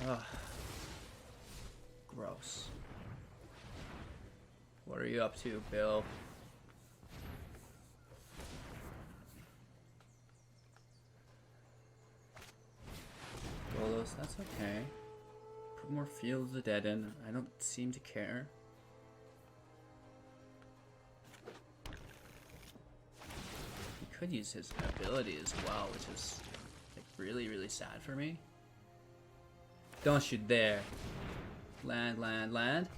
Ugh. Gross. What are you up to, Bill? Golos, that's okay. Put more Field of the Dead in. I don't seem to care. He could use his ability as well, which is like really, really sad for me. Don't shoot there. Land, land, land.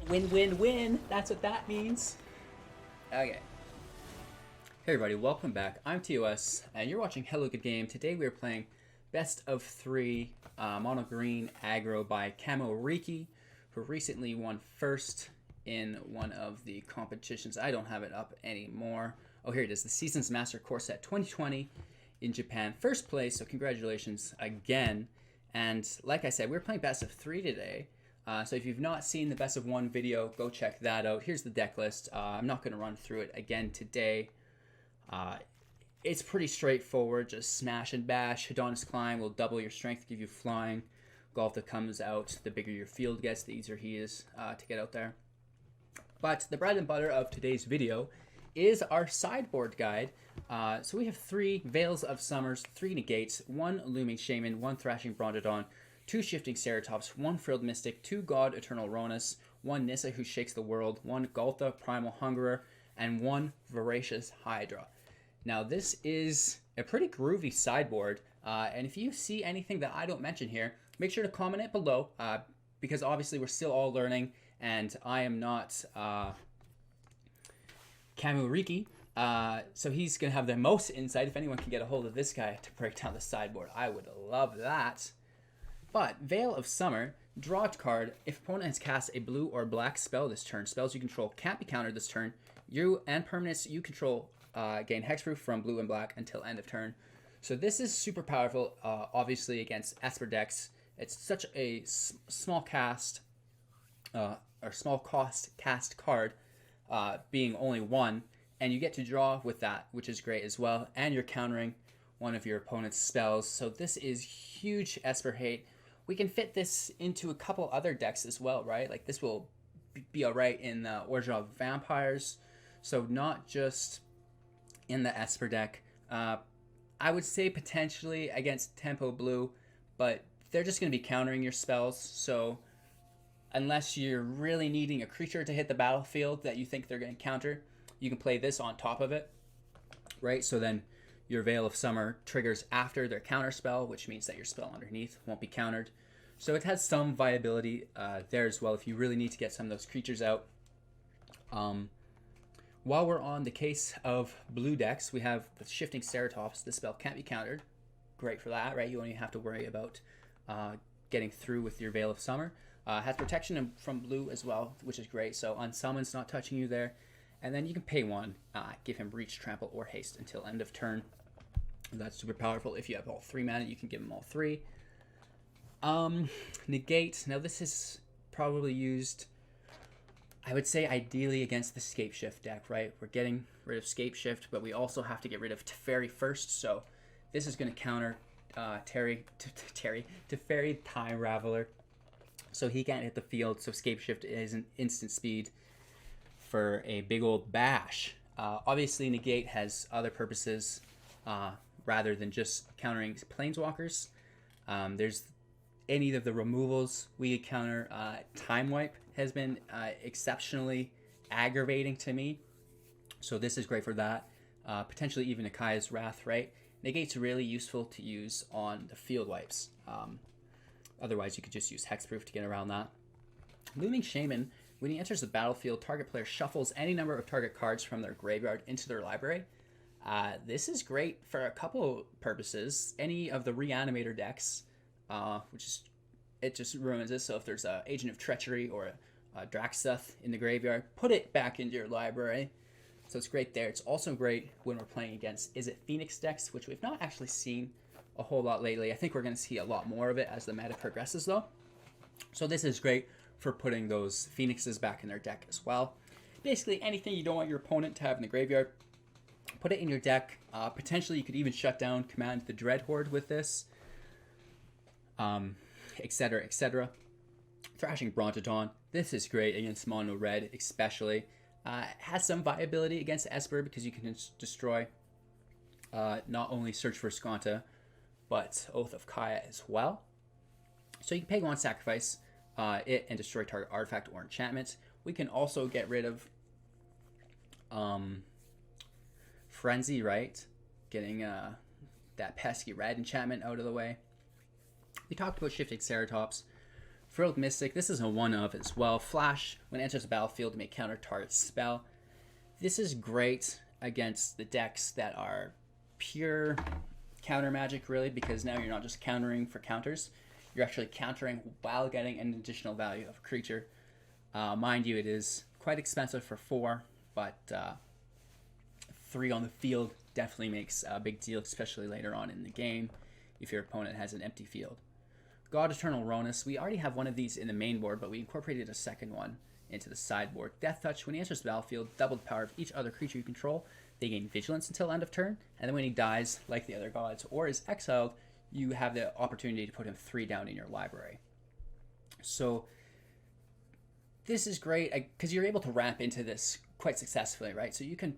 Win, win, win. That's what that means. Okay. Hey everybody, welcome back. I'm TOS, and you're watching Hello Good Game. Today we are playing Best of 3 Mono Green Aggro by Camo Riki, who recently won first in one of the competitions. I don't have it up anymore. Oh, here it is. The Seasons Master Core Set 2020 in Japan. First place, so congratulations again. And like I said, we're playing Best of 3 today. So if you've not seen the Best of 1 video, go check that out. Here's the deck list. I'm not going to run through it again today. It's pretty straightforward, just smash and bash. Hedonist Climb will double your strength, give you flying. Ghalta comes out, the bigger your field gets, the easier he is to get out there. But the bread and butter of today's video is our sideboard guide. So we have 3 Veils of Summers, 3 Negates, 1 Looming Shaman, 1 Thrashing Brontodon, 2 Shifting Ceratops, 1 Frilled Mystic, 2 God Eternal Rhonas, 1 Nissa who shakes the world, 1 Ghalta Primal Hungerer, and 1 Voracious Hydra. Now this is a pretty groovy sideboard, and if you see anything that I don't mention here, make sure to comment it below, because obviously we're still all learning, and I am not Camo Riki, so he's going to have the most insight. If anyone can get a hold of this guy to break down the sideboard, I would love that. But Veil of Summer, draw a card. If opponent has cast a blue or black spell this turn, spells you control can't be countered this turn. You and permanents you control gain hexproof from blue and black until end of turn. So this is super powerful, obviously against Esper decks. It's such a small cast, or small cost cast card, being only 1, and you get to draw with that, which is great as well. And you're countering one of your opponent's spells. So this is huge Esper hate. We can fit this into a couple other decks as well, right? Like this will be alright in the Origin of Vampires. So not just in the Esper deck. I would say potentially against Tempo Blue, but they're just going to be countering your spells. So unless you're really needing a creature to hit the battlefield that you think they're going to counter, you can play this on top of it, right? So then your Veil of Summer triggers after their counter spell, which means that your spell underneath won't be countered. So it has some viability there as well if you really need to get some of those creatures out. While we're on the case of blue decks, we have the Shifting Ceratops. This spell can't be countered. Great for that, right? You only have to worry about getting through with your Veil of Summer. Has protection from blue as well, which is great. So Unsummon's not touching you there. And then you can pay 1, give him Reach, Trample, or Haste until end of turn. That's super powerful. If you have all 3 mana, you can give him all 3. Negate. Now this is probably used, I would say, ideally against the Scape Shift deck, right? We're getting rid of Scape Shift, but we also have to get rid of Teferi first. So this is going to counter Teferi Time Raveler. So he can't hit the field. So Scape Shift is an instant speed for a big old bash. Obviously, Negate has other purposes rather than just countering Planeswalkers. There's any of the removals we could counter. Time Wipe has been exceptionally aggravating to me, so this is great for that. Potentially even Akaya's Wrath, right? Negate's really useful to use on the field wipes. Otherwise, you could just use Hexproof to get around that. Looming Shaman, when he enters the battlefield, target player shuffles any number of target cards from their graveyard into their library. This is great for a couple purposes. Any of the Reanimator decks, it just ruins it. So if there's a Agent of Treachery or a Draxuth in the graveyard, put it back into your library. So it's great there. It's also great when we're playing against Phoenix decks, which we've not actually seen a whole lot lately. I think we're going to see a lot more of it as the meta progresses, though. So this is great for putting those Phoenixes back in their deck as well. Basically, anything you don't want your opponent to have in the graveyard, put it in your deck. Potentially, you could even shut down Command the Dread Horde with this. etc., etc. Thrashing Brontodon. This is great against mono red, especially. Has some viability against Esper because you can destroy not only Search for Ghalta, but Oath of Kaya as well. So you can pay 1 sacrifice it and destroy target artifact or enchantment. We can also get rid of Frenzy, right? Getting that pesky red enchantment out of the way. We talked about Shifting Ceratops. Frilled Mystic, this is a one-of as well. Flash, when it enters the battlefield to make counter target spell. This is great against the decks that are pure counter magic, really, because now you're not just countering for counters. You're actually countering while getting an additional value of a creature. Mind you, it is quite expensive for 4, but 3 on the field definitely makes a big deal, especially later on in the game if your opponent has an empty field. God Eternal Rhonas. We already have one of these in the main board, but we incorporated a second one into the sideboard. Death Touch. When he enters the battlefield, double the power of each other creature you control. They gain Vigilance until end of turn, and then when he dies, like the other gods, or is exiled, you have the opportunity to put him 3 down in your library. So this is great because you're able to ramp into this quite successfully, right? So you can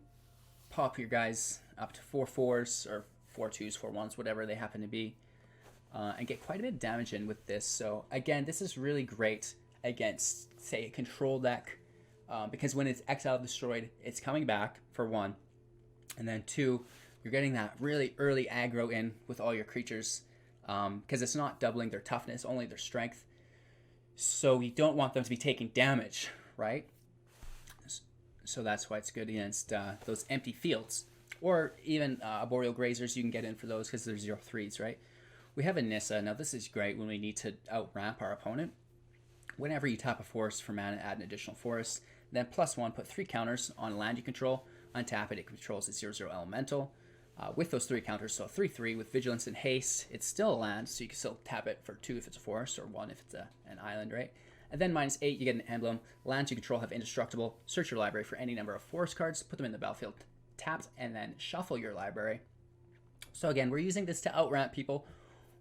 pop your guys up to 4/4s or 4/2s, 4/1s, whatever they happen to be. And get quite a bit of damage in with this. So again, this is really great against, say, a control deck, because when it's exiled, destroyed, it's coming back for 1, and then 2, you're getting that really early aggro in with all your creatures, because it's not doubling their toughness, only their strength. So you don't want them to be taking damage, right? So that's why it's good against those empty fields, or even Arboreal Grazers. You can get in for those because they're 0/3s, right? We have a Nissa. Now this is great when we need to outramp our opponent. Whenever you tap a forest for mana, add an additional forest. Then +1, put 3 counters on land you control. Untap it, it controls a 0/0 elemental. With those 3 counters, so 3/3 with Vigilance and Haste, it's still a land, so you can still tap it for 2 if it's a forest, or 1 if it's an island, right? And then -8, you get an emblem. Lands you control have indestructible. Search your library for any number of forest cards, put them in the battlefield tapped, and then shuffle your library. So again, we're using this to outramp people,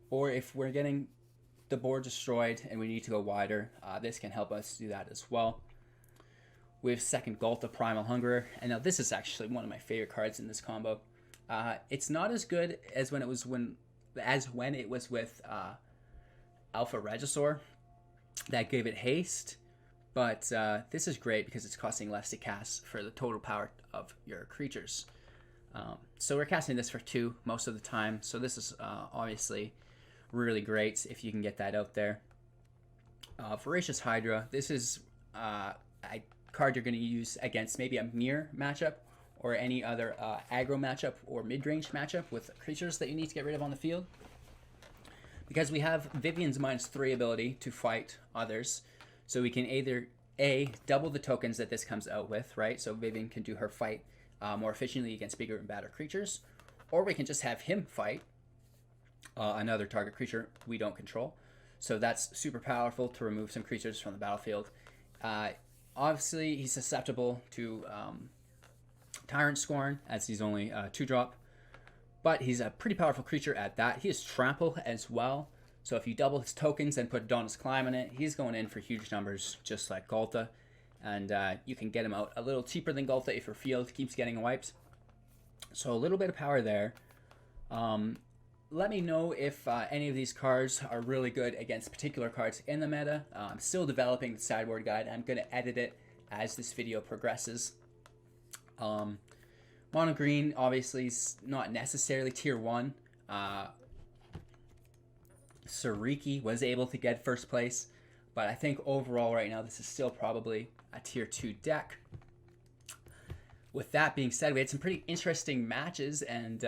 or if we're getting the board destroyed and we need to go wider, this can help us do that as well. We have second Ghalta, Primal Hungerer, and now this is actually one of my favorite cards in this combo. It's not as good as when it was when it was with Alpha Regisaur that gave it haste, but this is great because it's costing less to cast for the total power of your creatures. So we're casting this for 2 most of the time, so this is obviously really great if you can get that out there. Voracious Hydra. This is a card you're going to use against maybe a mirror matchup or any other aggro matchup or mid-range matchup with creatures that you need to get rid of on the field. Because we have Vivien's -3 ability to fight others, so we can either A, double the tokens that this comes out with, right? So Vivien can do her fight more efficiently against bigger and badder creatures, or we can just have him fight another target creature we don't control. So that's super powerful to remove some creatures from the battlefield. Obviously, he's susceptible to Tyrant Scorn, as he's only 2-drop. But he's a pretty powerful creature at that. He has Trample as well. So if you double his tokens and put Dawn's Climb on it, he's going in for huge numbers, just like Ghalta. And you can get him out a little cheaper than Ghalta if your field keeps getting wiped. So a little bit of power there. Let me know if any of these cards are really good against particular cards in the meta. I'm still developing the sideboard guide. I'm going to edit it as this video progresses. Mono green obviously is not necessarily tier 1. Sariki was able to get first place, but I think overall right now this is still probably a tier 2 deck. With that being said, we had some pretty interesting matches, and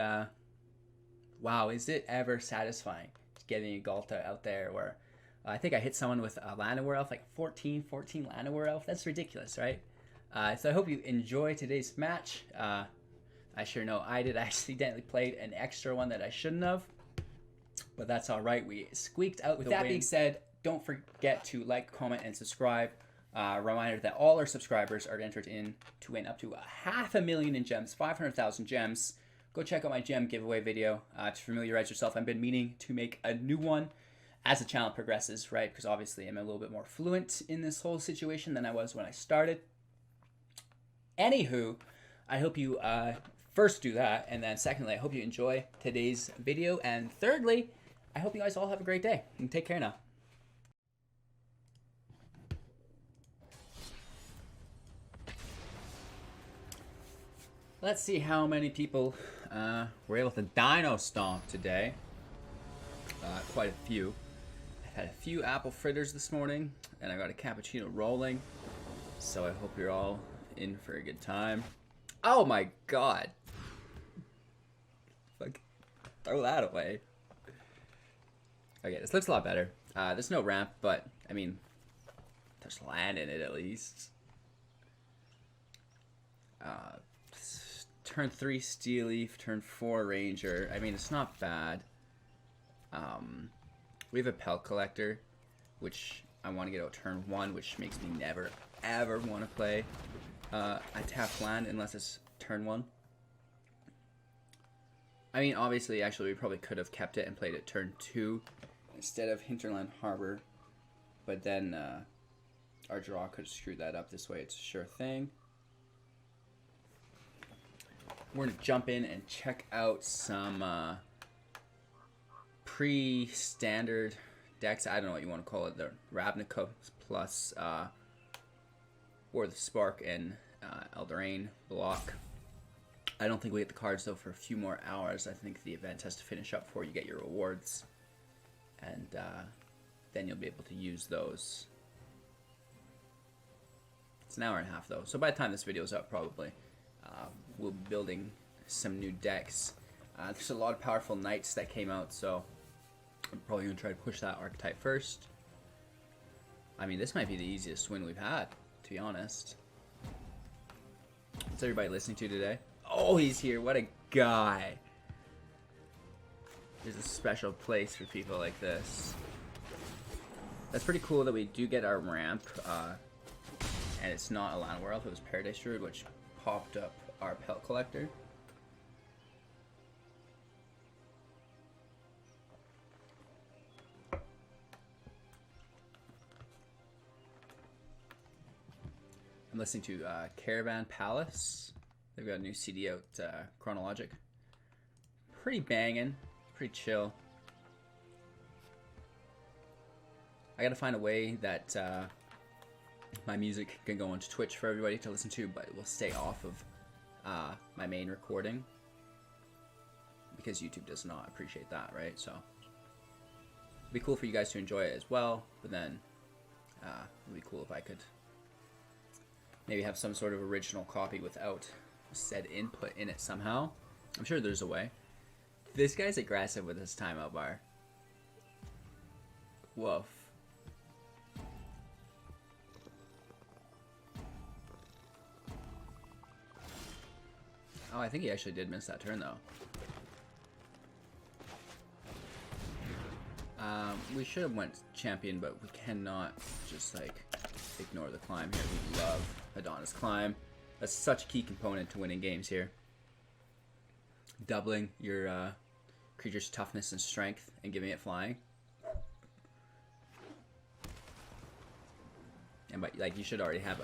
wow, is it ever satisfying getting a Ghalta out there where I think I hit someone with a Llanowar Elf, like 14 Llanowar Elf. That's ridiculous, right? So I hope you enjoy today's match. I sure know I did. I accidentally played an extra one that I shouldn't have, but that's all right. We squeaked out the win. With that being said, don't forget to like, comment, and subscribe. Reminder that all our subscribers are entered in to win up to 500,000 in gems, 500,000 gems. Go check out my gem giveaway video to familiarize yourself. I've been meaning to make a new one as the channel progresses, right? Because obviously I'm a little bit more fluent in this whole situation than I was when I started. Anywho, I hope you first do that, and then secondly, I hope you enjoy today's video, and thirdly, I hope you guys all have a great day, and take care now. Let's see how many people were able to Dino Stomp today. Quite a few. I've had a few apple fritters this morning, and I got a cappuccino rolling, so I hope you're all in for a good time. Oh my god! Fuck. Throw that away. Okay, this looks a lot better. There's no ramp, but, I mean, there's land in it at least. Turn 3 Steel Leaf, turn 4 Ranger. I mean, it's not bad. We have a Pelt Collector, which I want to get out turn 1, which makes me never, ever want to play a tapped land unless it's turn 1. I mean, obviously, actually, we probably could have kept it and played it turn 2 instead of Hinterland Harbor, but then our draw could have screwed that up. This way, it's a sure thing. We're going to jump in and check out some pre-standard decks. I don't know what you want to call it. The Ravnica plus or the Spark and Eldraine block. I don't think we get the cards though for a few more hours. I think the event has to finish up before you get your rewards, and then you'll be able to use those. It's an hour and a half though, so by the time this video is up, probably we'll be building some new decks. There's a lot of powerful knights that came out, so I'm probably going to try to push that archetype first. I mean, this might be the easiest win we've had, to be honest. What's everybody listening to today? Oh, he's here. What a guy. There's a special place for people like this. That's pretty cool that we do get our ramp, and it's not a land world. It was Paradise Druid, which popped up our Pelt Collector. I'm listening to Caravan Palace. They've got a new CD out, Chronologic. Pretty banging, pretty chill. I gotta find a way that my music can go onto Twitch for everybody to listen to, but it will stay off of my main recording, because YouTube does not appreciate that, right? So it'd be cool for you guys to enjoy it as well, but then it'd be cool if I could maybe have some sort of original copy without said input in it somehow. I'm sure there's a way. This guy's aggressive with his timeout bar. Woof. Oh, I think he actually did miss that turn, though. We should have went champion, but we cannot just, like, ignore the climb here. We love Adonis Climb. That's such a key component to winning games here. Doubling your creature's toughness and strength and giving it flying. And but like you should already have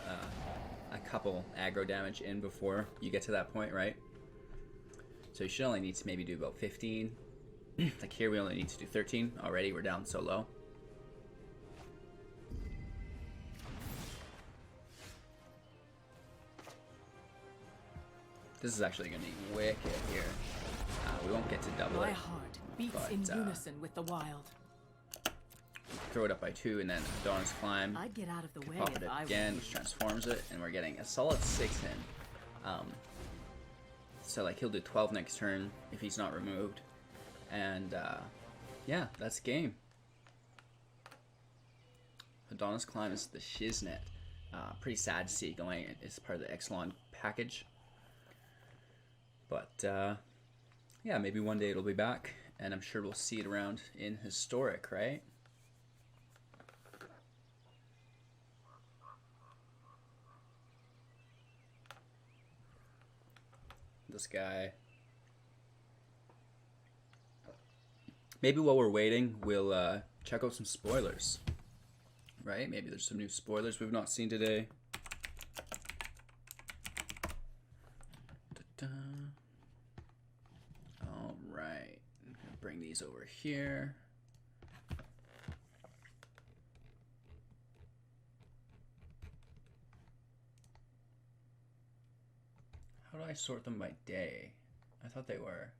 a couple aggro damage in before you get to that point, right? So you should only need to maybe do about 15. Like here we only need to do 13 already. We're down so low. This is actually going to be wicked here. We won't get to double My it. heart beats but, in unison with the wild. Throw it up by 2 and then Adonis Climb. I'd get out of the way Pop it if I again, were which transforms it, and we're getting a solid 6 in. So like he'll do 12 next turn if he's not removed. And yeah, that's game. Adonis Climb is the shiznit. Pretty sad to see it going. It's part of the Exelon package. But yeah, maybe one day it'll be back, and I'm sure we'll see it around in Historic, right? This guy. Maybe while we're waiting, we'll check out some spoilers. Right? Maybe there's some new spoilers we've not seen today. All right. I'm gonna bring these over here. How do I sort them by day? I thought they were.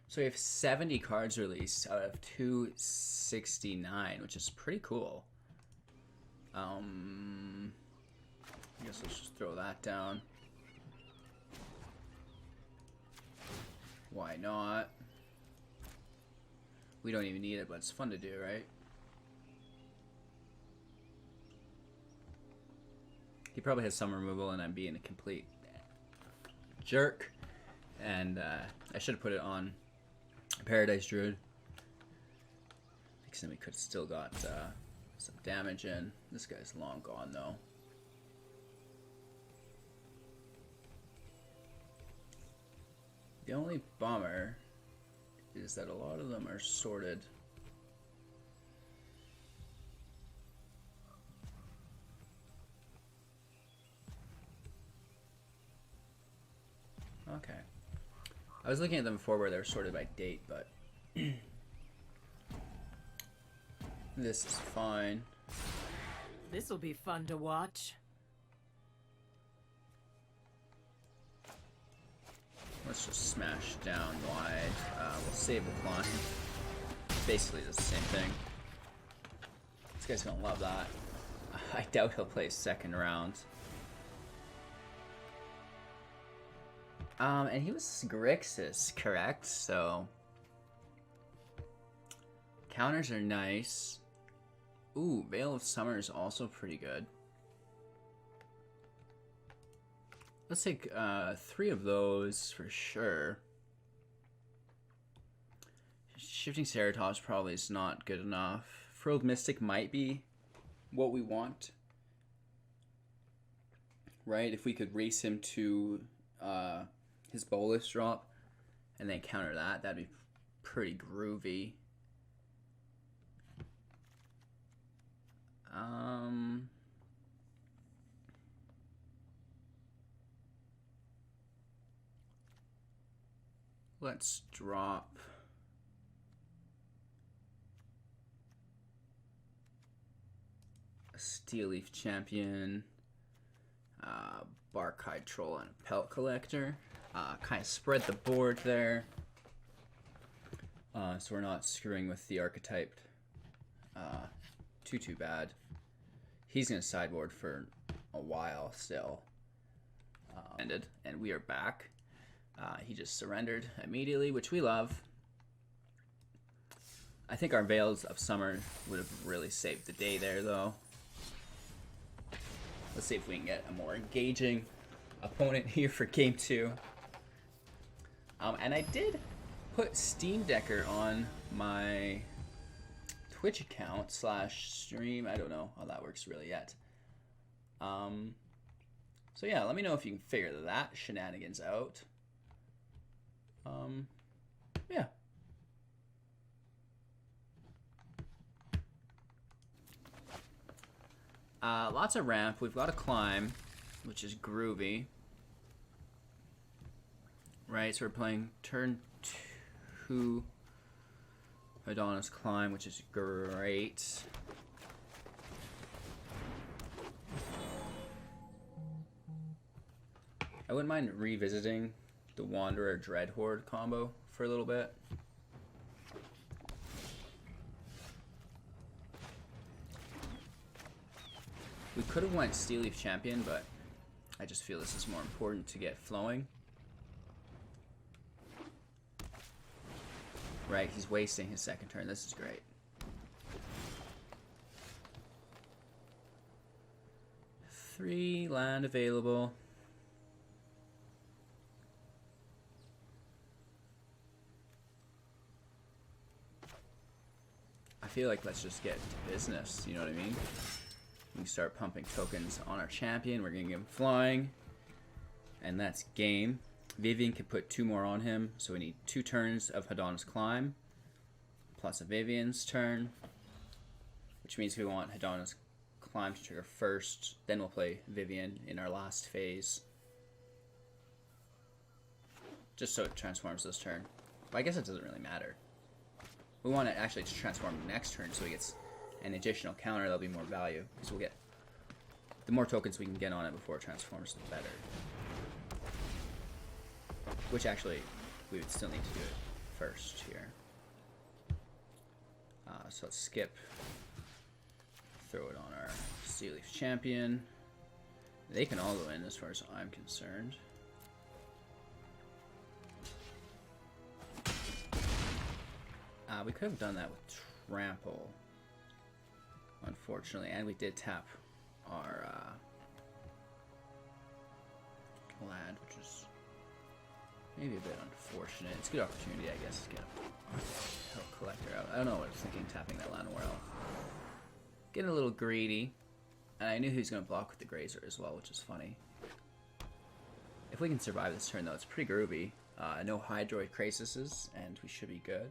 So we have 70 cards released out of 269, which is pretty cool. I guess let's just throw that down. Why not? We don't even need it, but it's fun to do, right? He probably has some removal, and I'm being a complete jerk. And I should have put it on Paradise Druid, because then we could have still got some damage in. This guy's long gone, though. The only bummer is that a lot of them are sorted. Okay. I was looking at them before where they were sorted by date, but this is fine. This'll be fun to watch. Let's just smash down wide. We'll save the climb. Basically the same thing. This guy's gonna love that. I doubt he'll play second round. And he was Grixis, correct? So counters are nice. Ooh, Veil of Summer is also pretty good. Let's take 3 of those for sure. Shifting Ceratops probably is not good enough. Frilled Mystic might be what we want. Right? If we could race him to his bolus drop and then counter that, that'd be pretty groovy. Let's drop a Steel Leaf Champion, Barkhide Troll, and a Pelt Collector. Kind of spread the board there, so we're not screwing with the archetype too bad. He's gonna sideboard for a while still. Ended, and we are back. He just surrendered immediately, which we love. I think our Veils of Summer would have really saved the day there, though. Let's see if we can get a more engaging opponent here for game 2. And I did put Steam Decker on my Twitch account /stream. I don't know how that works really yet. So yeah, let me know if you can figure that shenanigans out. Yeah. Lots of ramp. We've got to climb, which is groovy. Right, so we're playing turn 2 Adonis Climb, which is great. I wouldn't mind revisiting the Wanderer Dreadhorde combo for a little bit. We could have went Steel Leaf Champion, but I just feel this is more important to get flowing. Right, he's wasting his second turn. This is great. Three land available. I feel like let's just get to business, you know what I mean? We can start pumping tokens on our champion. We're going to get him flying. And that's game. Vivien can put 2 more on him, so we need 2 turns of Hadana's Climb, plus a Vivien's turn, which means we want Hadana's Climb to trigger first, then we'll play Vivien in our last phase, just so it transforms this turn. But I guess it doesn't really matter. We want it actually to transform next turn, so he gets an additional counter. That'll be more value, because we'll get the more tokens we can get on it before it transforms, the better. Which actually, we would still need to do it first here. So let's skip. Throw it on our Steel Leaf Champion. They can all go in as far as I'm concerned. We could have done that with Trample, unfortunately, and we did tap our land, which is maybe a bit unfortunate. It's a good opportunity, I guess, to get a Pelt Collector out. I don't know what I was thinking, tapping that land well. Getting a little greedy, and I knew he was going to block with the Grazer as well, which is funny. If we can survive this turn, though, it's pretty groovy. No Hydroid Crasises, and we should be good.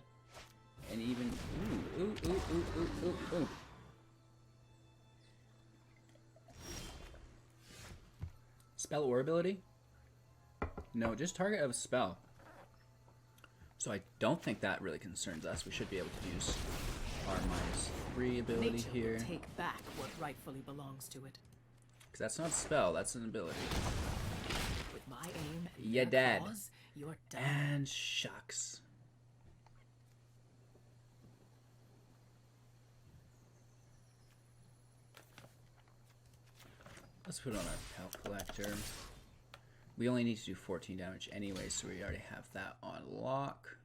And even... Ooh. Spell or ability? No, just target of a spell. So I don't think that really concerns us. We should be able to use our -3 ability Nature here. will take back what rightfully belongs to it. Because that's not a spell, that's an ability. With my aim and You're your dead. cause, you're done. And shucks. Let's put on our Pelt Collector. We only need to do 14 damage anyway, so we already have that on lock.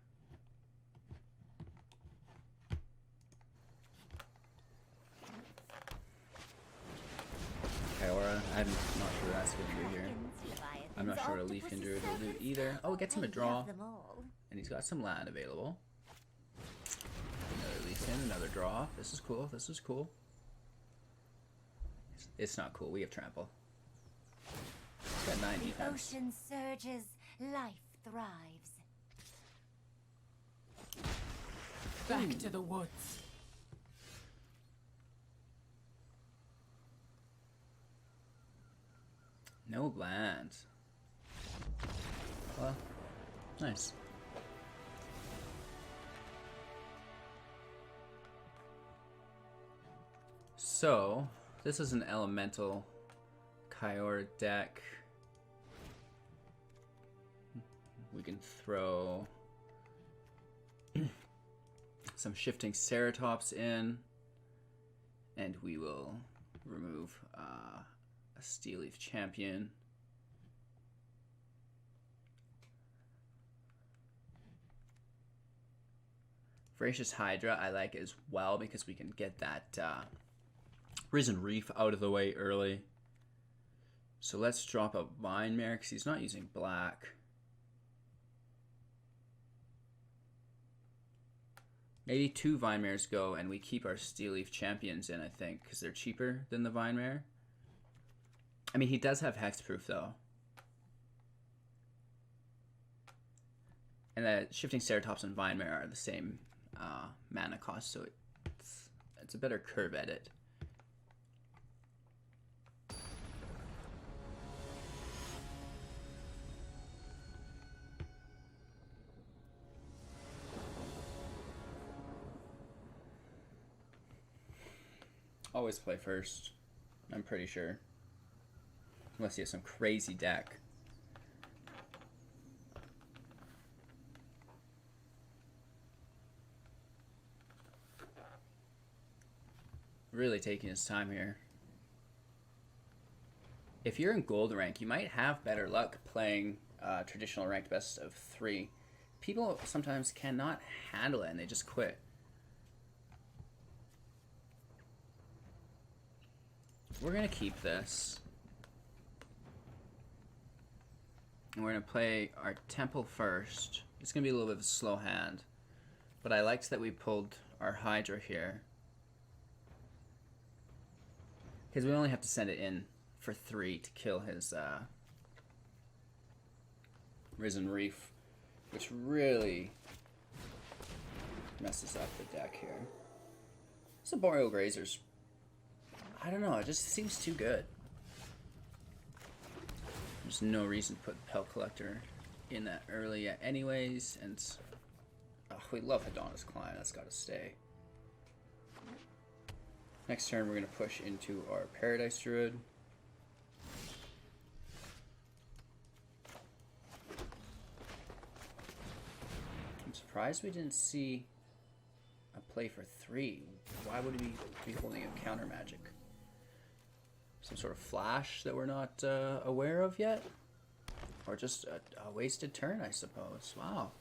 Kyora, I'm not sure what that's going to do here. I'm not sure what a Leaf Kindred will do either. Oh, it gets him a draw. And he's got some land available. Another Leaf in, another draw. This is cool, this is cool. It's not cool, we have Trample. He's got 9 defense. The ocean surges, life thrives. Back to the woods. No land. Well, nice. So, this is an elemental Kyora deck. We can throw some Shifting Ceratops in, and we will remove a Steel Leaf Champion. Voracious Hydra I like as well because we can get that Risen Reef out of the way early. So let's drop a Vine Mare because he's not using black. Maybe 2 Vine Mares go and we keep our Steel Leaf Champions in, I think, because they're cheaper than the Vine Mare. I mean, he does have Hexproof, though. And the Shifting Ceratops and Vine Mare are the same mana cost, so it's a better curve edit. Always play first, I'm pretty sure. Unless you have some crazy deck. Really taking his time here. If you're in gold rank, you might have better luck playing traditional ranked best of 3. People sometimes cannot handle it and they just quit. We're gonna keep this. And we're gonna play our Temple first. It's gonna be a little bit of a slow hand. But I liked that we pulled our Hydra here. Because we only have to send it in for 3 to kill his Risen Reef, which really messes up the deck here. Boreal Grazer's, I don't know, it just seems too good. There's no reason to put Pelt Collector in that early yet anyways, and we love Hedonna's Climb, that's gotta stay. Next turn we're gonna push into our Paradise Druid. I'm surprised we didn't see a play for 3. Why would we be holding a counter magic? Some sort of flash that we're not aware of yet? Or just a wasted turn, I suppose. Wow.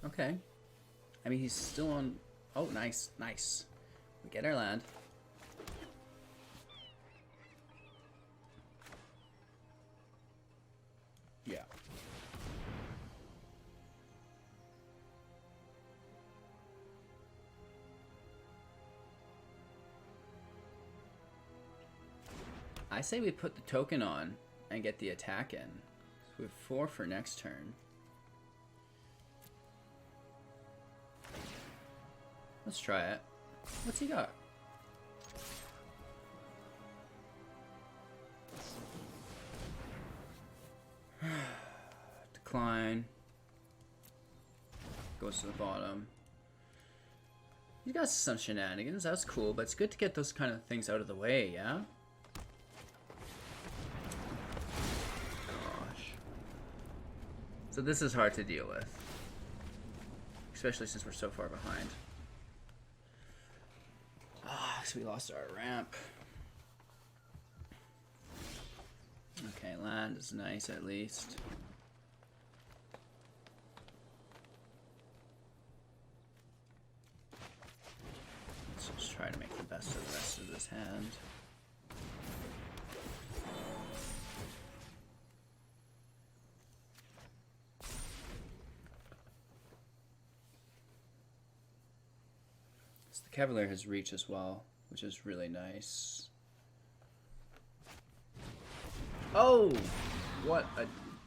Okay. I mean, he's still on... Oh, nice, nice. We get our land. Yeah. I say we put the token on and get the attack in. We have 4 for next turn. Let's try it. What's he got? Decline. Goes to the bottom. He's got some shenanigans. That's cool, but it's good to get those kind of things out of the way, yeah? So this is hard to deal with, especially since we're so far behind. Ah, so we lost our ramp. Okay, land is nice at least. Let's just try to make the best of the rest of this hand. Cavalier has reach as well, which is really nice. Oh, what a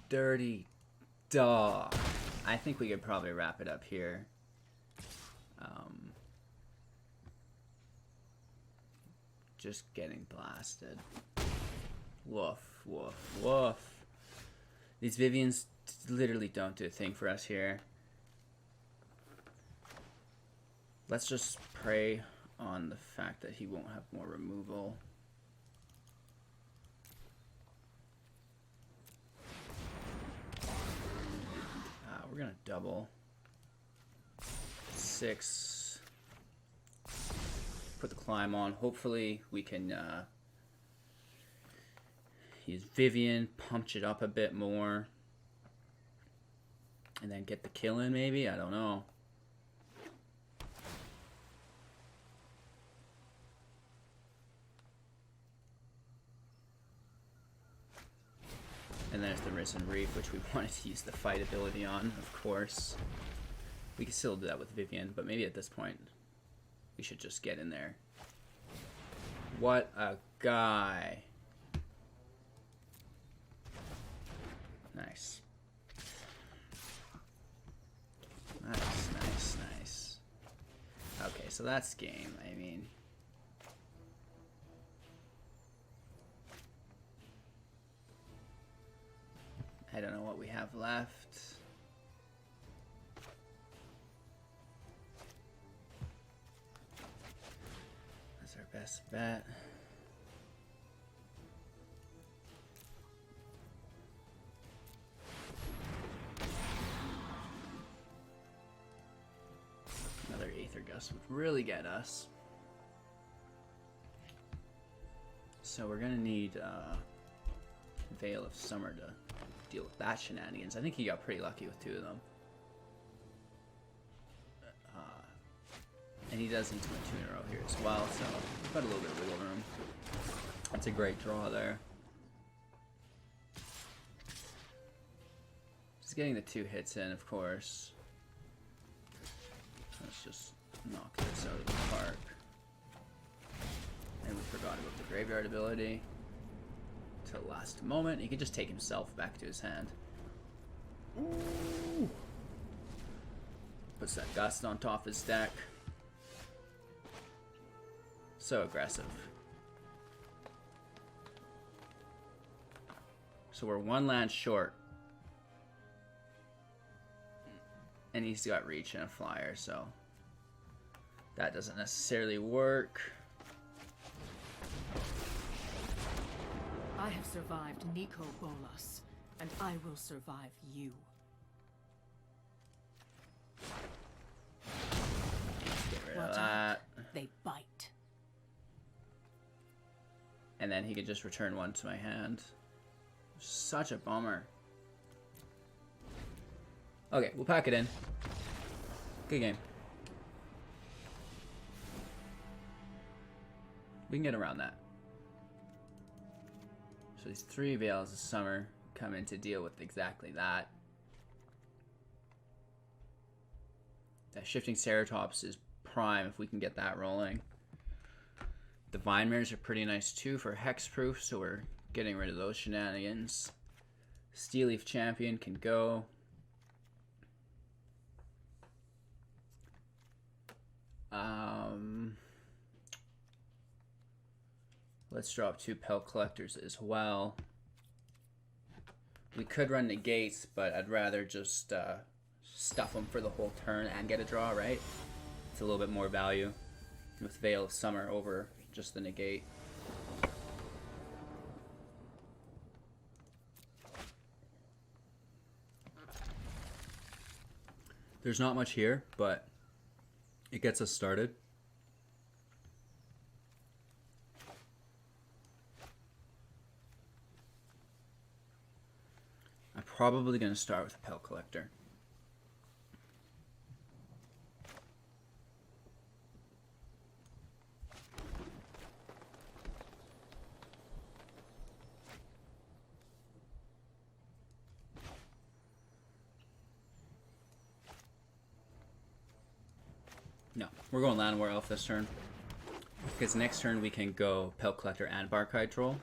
dirty dog. I think we could probably wrap it up here. Just getting blasted. Woof, woof, woof. These Viviens literally don't do a thing for us here. Let's just pray on the fact that he won't have more removal. We're gonna double. 6. Put the climb on. Hopefully we can use Vivien, punch it up a bit more. And then get the kill in maybe? I don't know. And there's the Risen Reef, which we wanted to use the fight ability on, of course. We can still do that with Vivien, but maybe at this point, we should just get in there. What a guy. Nice. Nice, nice, nice. Okay, so that's game, I mean... I don't know what we have left. That's our best bet. Another Aether Gust would really get us. So we're gonna need Veil of Summer to deal with that shenanigans. I think he got pretty lucky with 2 of them. And he does into a 2 in a row here as well, so we've got a little bit of wiggle room. That's a great draw there. Just getting the 2 hits in, of course. Let's just knock this out of the park. And we forgot about the graveyard ability. till the last moment. He can just take himself back to his hand. Ooh. Puts that Gust on top of his deck. So aggressive. So we're 1 land short. And he's got reach and a flyer, so that doesn't necessarily work. I have survived Nico Bolas, and I will survive you. Get rid of Watch that. out. They bite. And then he could just return 1 to my hand. Such a bummer. Okay, we'll pack it in. Good game. We can get around that. So these 3 Veils of Summer come in to deal with exactly that. That Shifting Ceratops is prime if we can get that rolling. The Vine Mirrors are pretty nice too for hexproof, so we're getting rid of those shenanigans. Steel Leaf Champion can go. Let's drop 2 Pelt Collectors as well. We could run Negates, but I'd rather just stuff them for the whole turn and get a draw, right? It's a little bit more value with Veil of Summer over just the Negate. There's not much here, but it gets us started. I'm probably going to start with a Pelt Collector. No, we're going Land War Elf this turn. Because next turn we can go Pelt Collector and Barkhide Troll.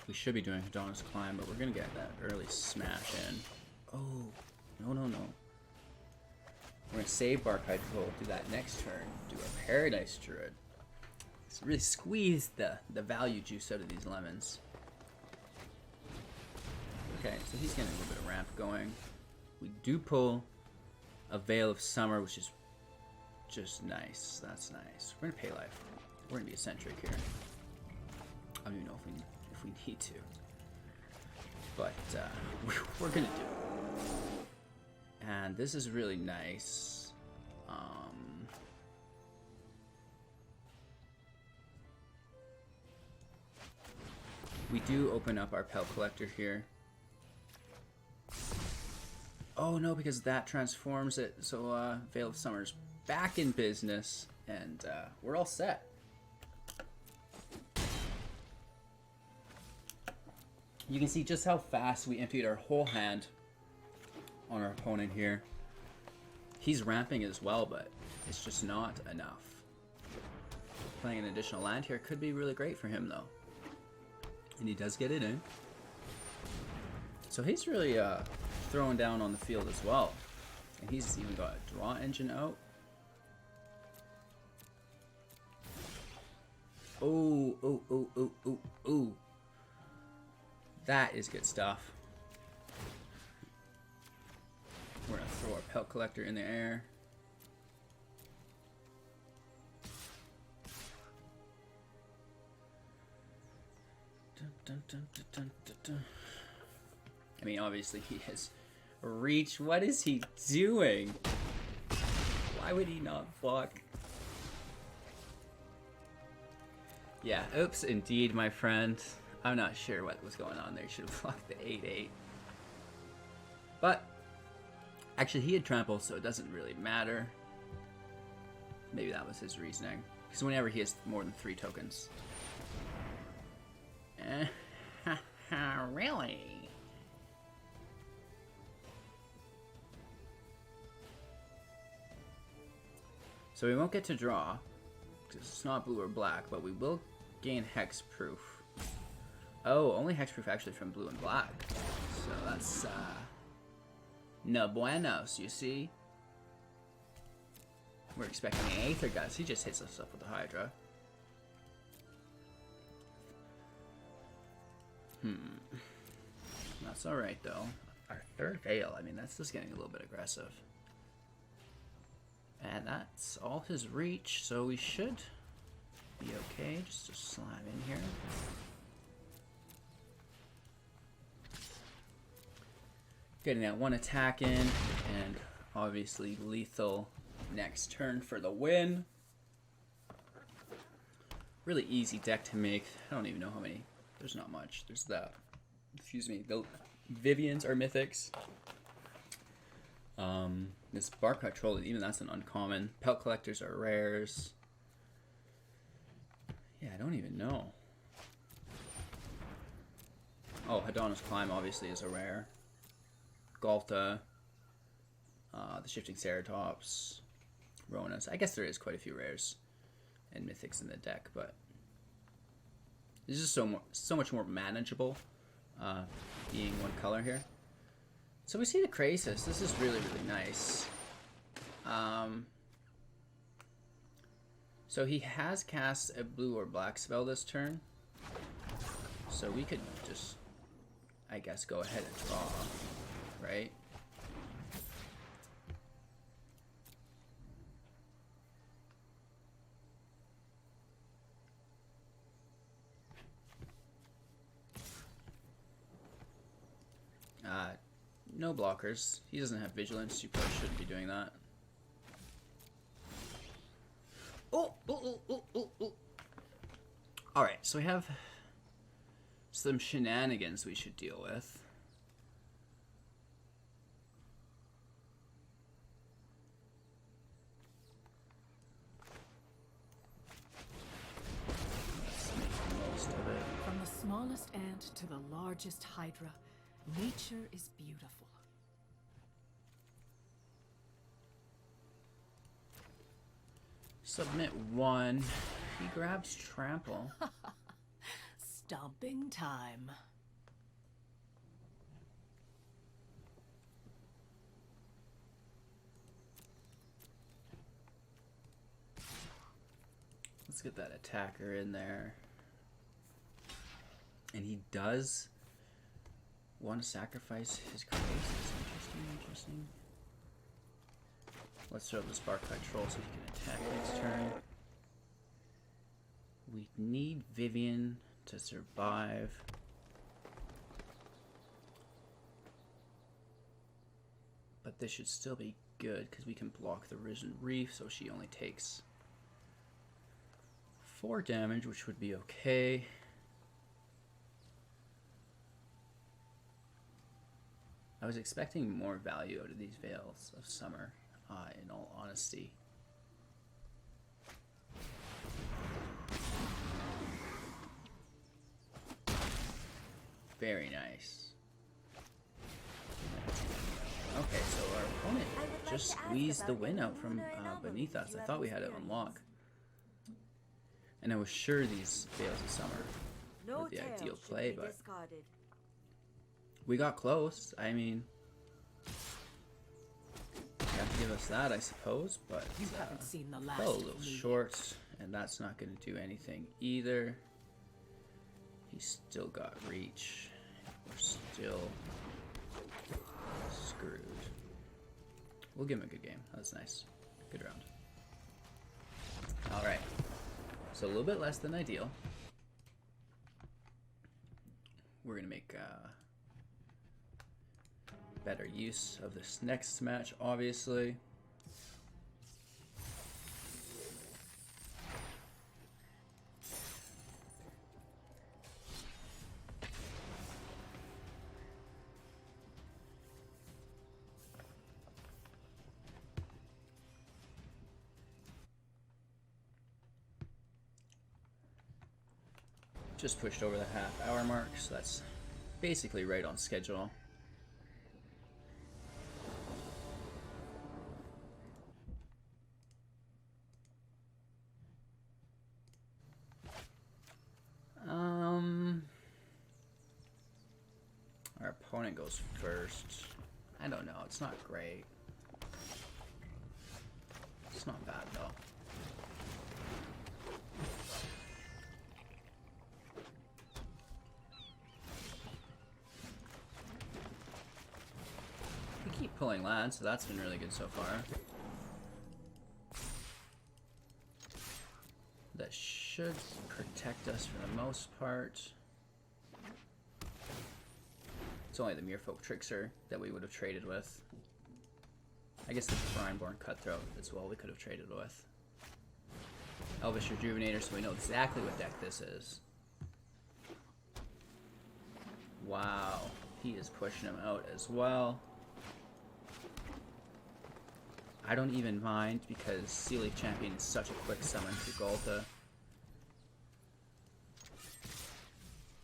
We should be doing Hedon's Climb, but we're going to get that early smash in. Oh, no, no, no. We're going to save Barkhide Troll, do that next turn, do a Paradise Druid. Let's really squeeze the value juice out of these lemons. Okay, so he's getting a little bit of ramp going. We do pull a Veil of Summer, which is just nice. That's nice. We're going to pay life. We're going to be eccentric here. I don't even know if we need to. But we're going to do it. And this is really nice. We do open up our Pelt Collector here. Oh no, because that transforms it. So Veil of Summer's back in business, and we're all set. You can see just how fast we emptied our whole hand on our opponent here. He's ramping as well, but it's just not enough. Playing an additional land here could be really great for him though. And he does get it in. So he's really throwing down on the field as well. And he's even got a draw engine out. Oh, oh, oh, oh, oh, oh. That is good stuff. We're going to throw our Pelt Collector in the air. Dun, dun, dun, dun, dun, dun. I mean, obviously he has reach. What is he doing? Why would he not block? Yeah, oops, indeed, my friend. I'm not sure what was going on there. Should have blocked the 8/8. But actually, he had trample, so it doesn't really matter. Maybe that was his reasoning. Because whenever he has more than 3 tokens. Really? So we won't get to draw. Because It's not blue or black, but we will gain hexproof. Oh, only hexproof actually from blue and black. So that's no buenos, you see. We're expecting an Aether Gust. He just hits us up with the Hydra. That's alright though. Our third Veil, I mean, that's just getting a little bit aggressive. And that's all his reach, so we should be okay. Just to slime in here. Getting that one attack in, and obviously lethal next turn for the win. Really easy deck to make. I don't even know how many. There's not much. There's the, excuse me, the Viviens are mythics. This Barkhide Troll, even that's an uncommon. Pelt Collectors are rares. Yeah, I don't even know. Oh, Hadonna's Climb obviously is a rare. Ghalta. The Shifting Ceratops. Rhonas. I guess there is quite a few rares and mythics in the deck, but it's just so much more manageable being one color here. So we see the Grixis. This is really, really nice. So he has cast a blue or black spell this turn. So we could just, I guess, go ahead and draw, right? No blockers. He doesn't have vigilance. You probably shouldn't be doing that. Oh! Alright, so we have some shenanigans we should deal with. Let's make the most of it. From the smallest ant to the largest hydra, nature is beautiful. Submit one. He grabs Trample. Stomping time. Let's get that attacker in there. And he does want to sacrifice his Grixis. Interesting. Let's throw this Barkhide Troll so he can attack next turn. We need Vivien to survive. But this should still be good because we can block the Risen Reef, so she only takes 4 damage, which would be okay. I was expecting more value out of these Veils of Summer. In all honesty. Very nice. Okay, so our opponent just squeezed the win out from beneath us. I thought we had it on lock. And I was sure these Veils of Summer were the ideal play, but we got close. I mean, have to give us that, I suppose, but you haven't seen the last fell a little short, and that's not going to do anything either. He's still got reach. We're still screwed. We'll give him a good game. That's nice. Good round. All right. So a little bit less than ideal. We're going to make better use of this next match, obviously. Just pushed over the half-hour mark, so that's basically right on schedule. Our opponent goes first. I don't know. It's not great. It's not bad though. We keep pulling land, so that's been really good so far. That should protect us for the most part. It's only the Merfolk Trickster that we would have traded with. I guess the Brineborn Cutthroat as well we could have traded with. Elvish Rejuvenator, so we know exactly what deck this is. Wow, he is pushing him out as well. I don't even mind because Sea Leaf Champion is such a quick summon to Ghalta.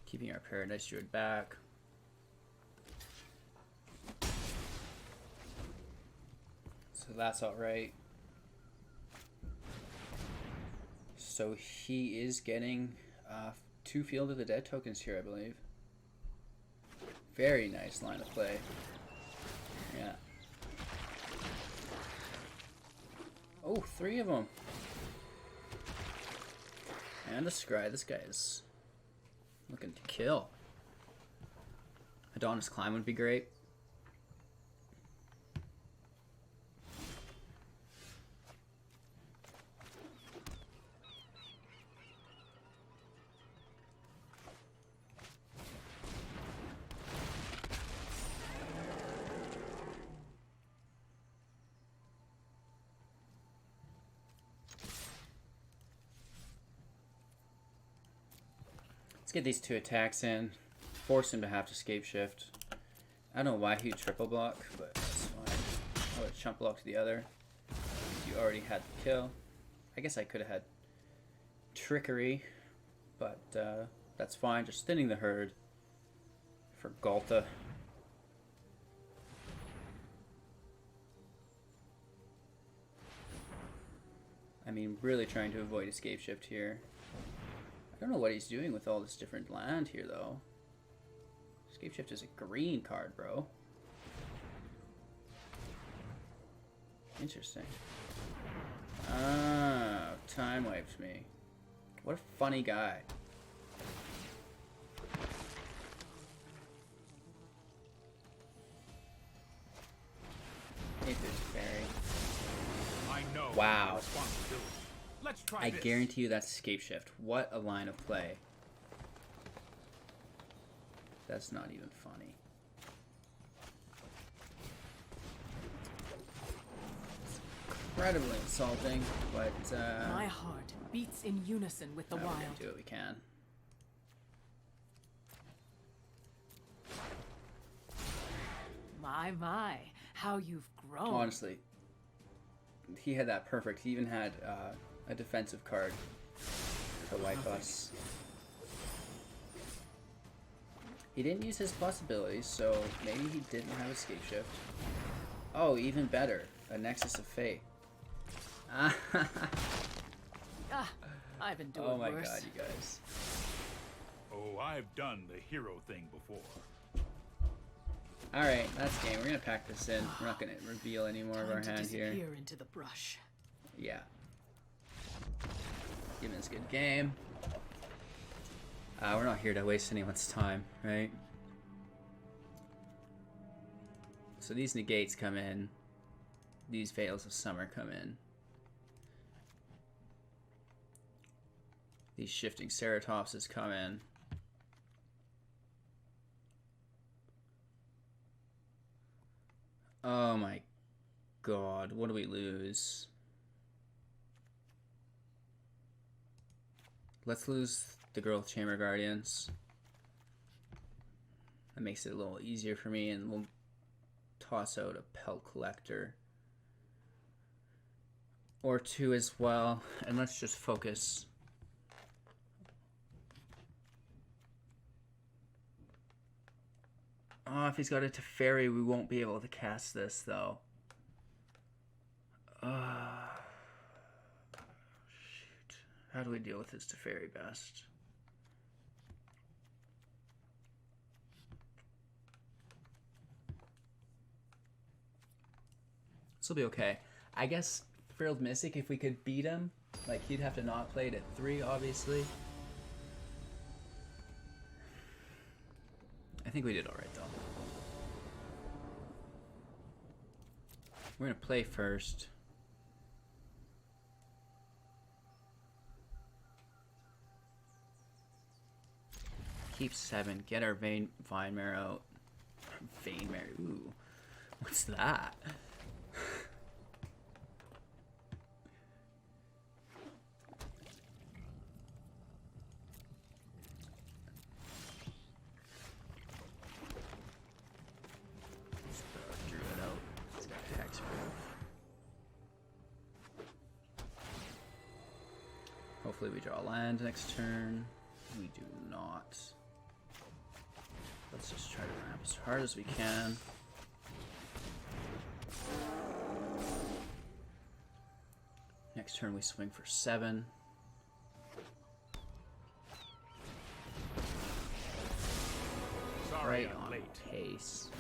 Keeping our Paradise Druid back. So that's alright. So he is getting 2 Field of the Dead tokens here, I believe. Very nice line of play. Yeah. Oh, 3 of them. And a Scry. This guy is looking to kill. Adonis Climb would be great. Let's get these 2 attacks in. Force him to have to escape shift. I don't know why he'd triple block, but that's fine. I would chump block to the other. You already had the kill. I guess I could have had trickery, but that's fine. Just thinning the herd for Ghalta. I mean, really trying to avoid escape shift here. I don't know what he's doing with all this different land here, though. Escape shift is a green card, bro. Interesting. Ah, time wiped me. What a funny guy. If it's fairy. I know. Wow. Let's try I this. guarantee you that's escape shift. What a line of play. That's not even funny. It's incredibly insulting, but My heart beats in unison with the we're wild. gonna do what we can. My, how you've grown. Honestly, he had that perfect. He even had a defensive card to wipe us. He didn't use his plus abilities, so maybe he didn't have escape shift. Oh, even better, a Nexus of Fate. Ah, I've been doing Oh my worse. god, you guys. Oh, I've done the hero thing before. Alright, that's game. We're gonna pack this in. We're not gonna reveal any more of our Time to hand here. disappear into the brush. Yeah. Giving us a good game. We're not here to waste anyone's time, right? So these negates come in. These Veils of Summer come in. These Shifting Ceratopses come in. Oh my god, what do we lose? Let's lose the Growth Chamber Guardians. That makes it a little easier for me, and we'll toss out a Pelt Collector or 2 as well, and let's just focus. Oh, if he's got a Teferi, we won't be able to cast this, though. Shoot. How do we deal with his Teferi best? This will be okay. I guess Frilled Mystic, if we could beat him, like he'd have to not play it at 3, obviously. I think we did alright though. We're gonna play first. Keep 7. Get our Vine Mare out. Vine Mare. Ooh. What's that? Drew it out. It's got hexproof. Hopefully we draw land next turn. We do not. Let's just try to ramp as hard as we can. Next turn we swing for 7. Sorry, Right I'm on late. pace.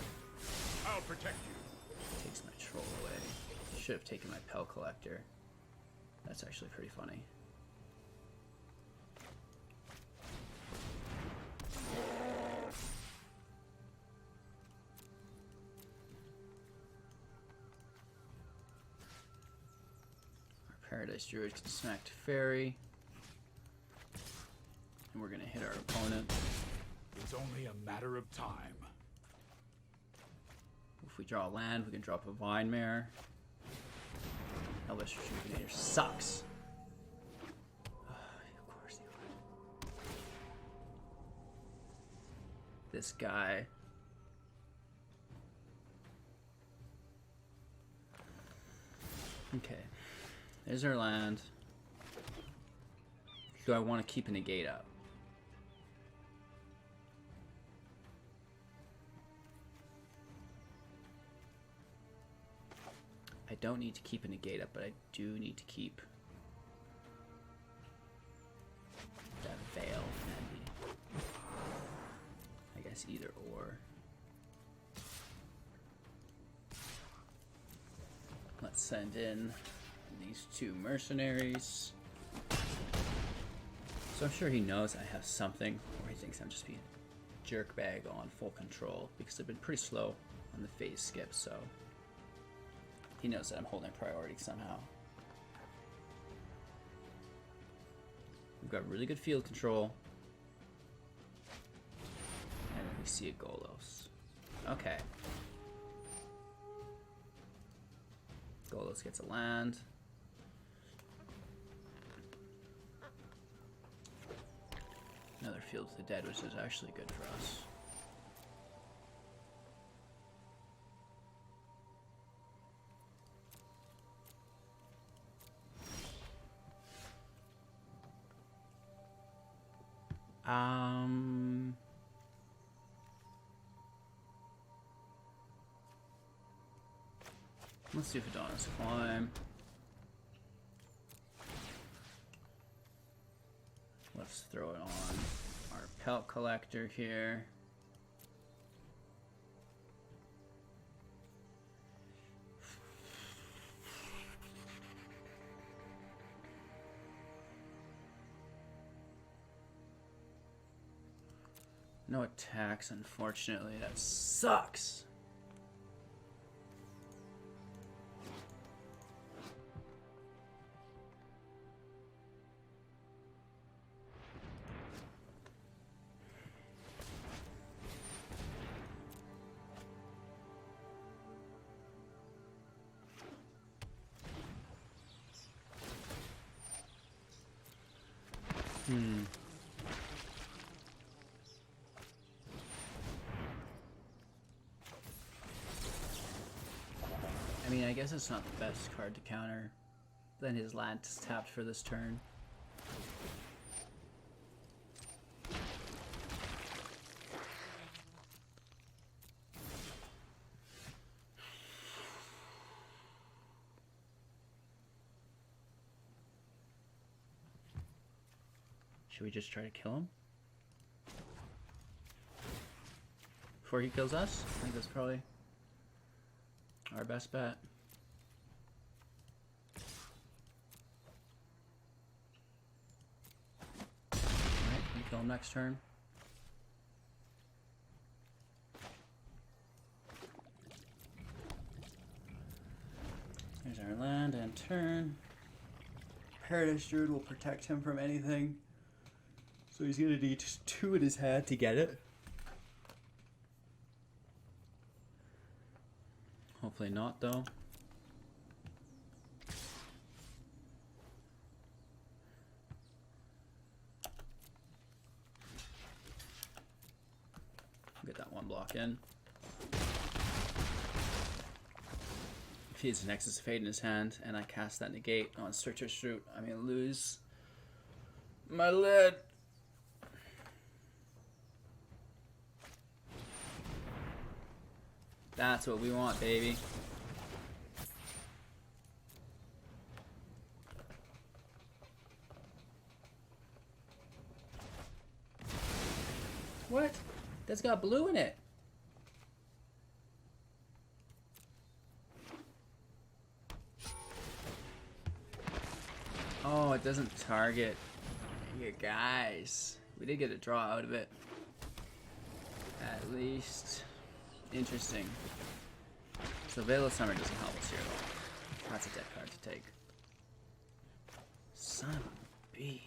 I'll protect you. Takes my troll away. Should have taken my Pelt Collector. That's actually pretty funny. Paradise Druid can smack to Fairy. And we're going to hit our opponent. It's only a matter of time. If we draw a land, we can drop a Vine Mare. Elvish Rejuvenator sucks. Of course they are. This guy. Okay. There's our land. Do I want to keep a Negate up? I don't need to keep a Negate up, but I do need to keep that Veil handy. I guess either or. Let's send in these 2 mercenaries. So I'm sure he knows I have something, or he thinks I'm just being a jerkbag on full control, because I've been pretty slow on the phase skip, so he knows that I'm holding priority somehow. We've got really good field control. And we see a Golos. Okay. Golos gets a land. Another Field of the Dead, which is actually good for us. Let's do Fadana's Climb. Let's throw it on our Pelt Collector here. No attacks, unfortunately. That sucks. I mean, I guess it's not the best card to counter. Then his land is tapped for this turn. Should we just try to kill him? Before he kills us? I think that's probably our best bet. kill him next turn. Here's our land and turn. Paradise Druid will protect him from anything. So he's going to need 2 in his hand to get it. Hopefully not, though. Get that 1 block in. If he has Nexus Fade in his hand and I cast that Negate on Searcher's Root, I'm going to lose my lid. That's what we want, baby. What? That's got blue in it. Oh, it doesn't target you guys. We did get a draw out of it. At least. Interesting. So Veil of Summer doesn't help us here though. That's a dead card to take. Son of a bee.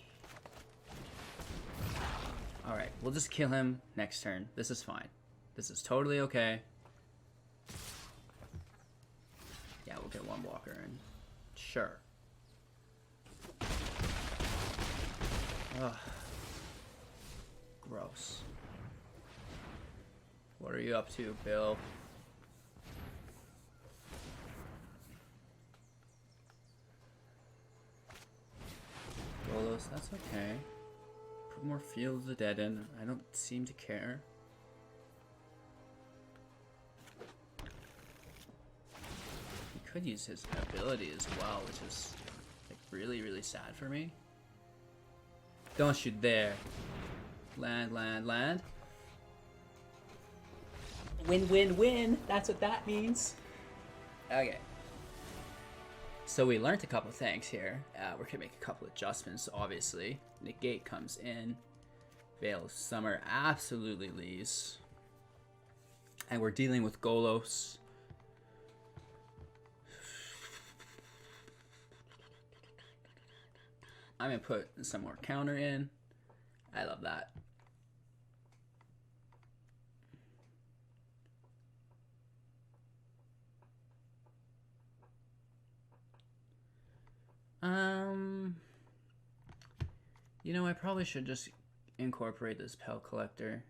Alright, we'll just kill him next turn. This is fine. This is totally okay. Yeah, we'll get 1 blocker in. Sure. Ugh. Gross. What are you up to, Bill? Golos, that's okay. Put more Fields of the Dead in. I don't seem to care. He could use his ability as well, which is like really, really sad for me. Don't shoot there. Land, land, land. Win, win, win. That's what that means. Okay. So we learned a couple things here. We're going to make a couple adjustments, obviously. Negate comes in. Veil of Summer absolutely leaves. And we're dealing with Golos. I'm going to put some more counter in. I love that. You know, I probably should just incorporate this Pelt Collector.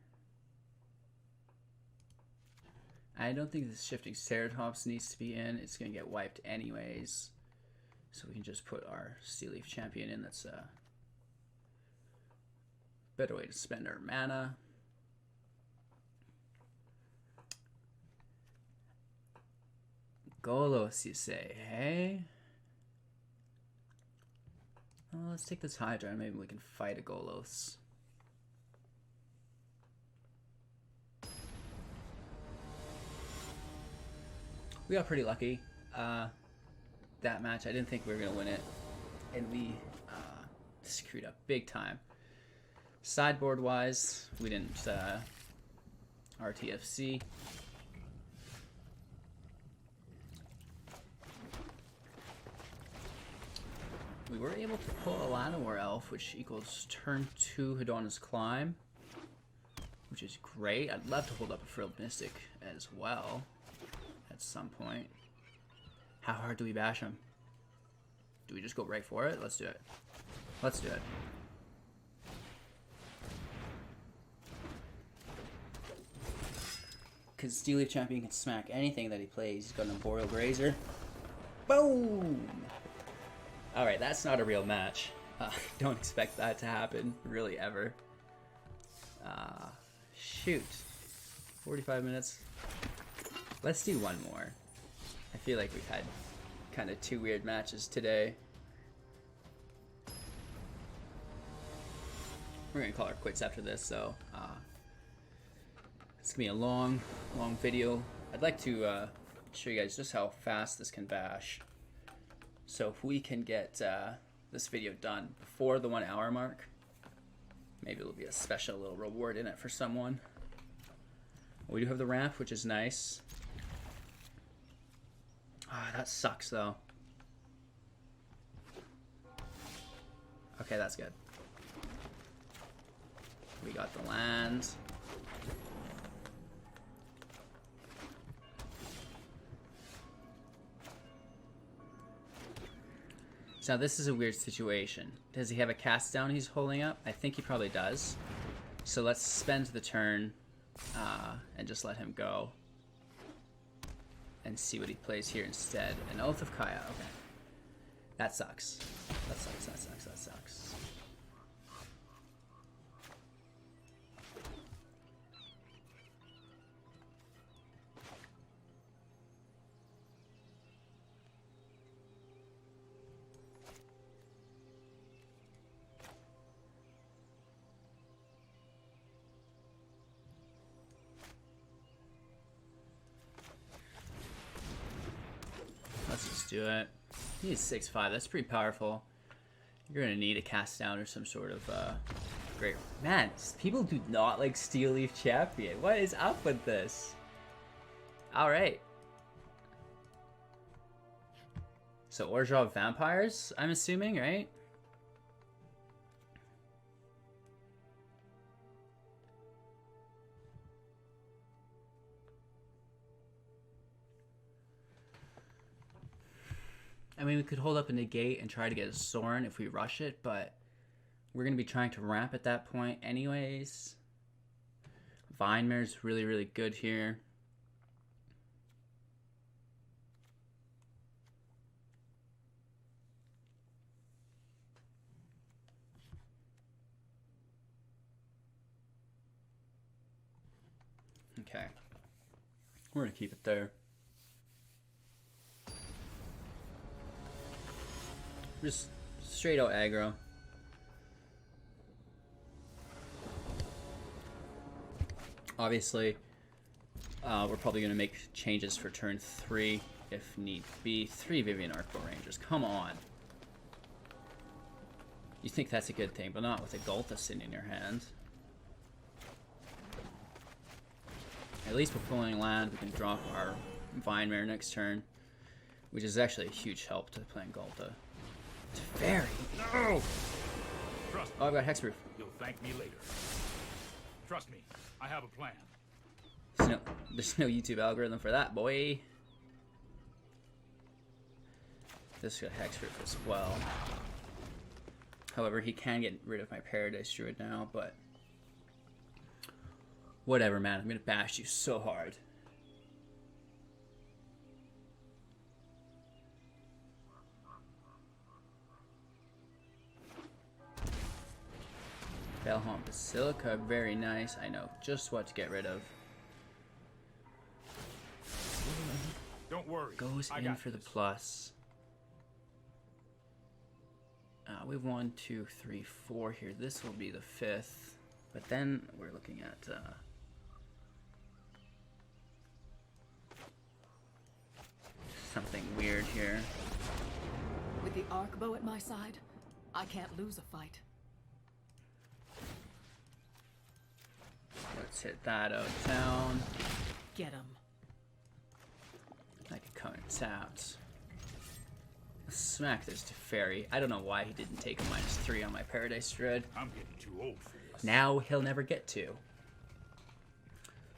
I don't think this Shifting Ceratops needs to be in. It's going to get wiped anyways. So we can just put our Steel Leaf Champion in. That's a better way to spend our mana. Golos, you say, hey? Well, let's take this Hydra and maybe we can fight a Golos. We got pretty lucky. That match, I didn't think we were going to win it. And we screwed up big time. Sideboard wise, we didn't RTFC. We were able to pull a Llanowar Elf, which equals turn 2 Hedonna's Climb, which is great. I'd love to hold up a Frilled Mystic as well at some point. How hard do we bash him? Do we just go right for it? Let's do it. Let's do it. Because Steel Leaf Champion can smack anything that he plays. He's got an Arboreal Grazer. Boom! Alright, that's not a real match. Don't expect that to happen, really, ever. Shoot. 45 minutes. Let's do one more. I feel like we've had kind of 2 weird matches today. We're going to call our quits after this, so it's going to be a long video. I'd like to show you guys just how fast this can bash. So if we can get this video done before the 1 hour mark, Maybe it'll be a special little reward in it for someone. We do have the ramp, which is nice. Ah, that sucks though. Okay, that's good. We got the land. So now this is a weird situation. Does he have a cast down he's holding up? I think he probably does. So let's spend the turn and just let him go. And see what he plays here instead. An Oath of Kaya, okay. That sucks. That sucks, that sucks, that sucks. Let's just do it. He's 6'5". That's pretty powerful. You're gonna need a cast down or some sort of great. Man, people do not like Steel Leaf Champion. What is up with this? All right. So Orjaw of Vampires, I'm assuming, right? I mean, we could hold up a Negate and try to get a Sorin if we rush it, but we're going to be trying to ramp at that point anyways. Vinemare's really, really good here. Okay. We're going to keep it there. Just straight out aggro. Obviously, we're probably going to make changes for turn 3 if need be. 3 Vivien Arkbow Rangers. Come on. You think that's a good thing, but not with a Ghalta sitting in your hand. At least we're pulling land. We can drop our Vinemare next turn, which is actually a huge help to playing Ghalta. It's very. No! Trust Oh, I've got Hexproof. You'll thank me later. Trust me, I have a plan. There's no YouTube algorithm for that, boy. This got Hexproof as well. However, he can get rid of my Paradise Druid now, but whatever, man. I'm gonna bash you so hard. Belholm Basilica, very nice. I know just what to get rid of. Don't worry. Goes in for the plus. We have 1, 2, 3, 4 here. This will be the 5th. But then we're looking at something weird here. With the Arkbow at my side, I can't lose a fight. Let's hit that out of town. Get him. I can come and tapped. Smack this to Fairy. I don't know why he didn't take a -3 on my Paradise Druid. I'm getting too old for this. Now he'll never get to.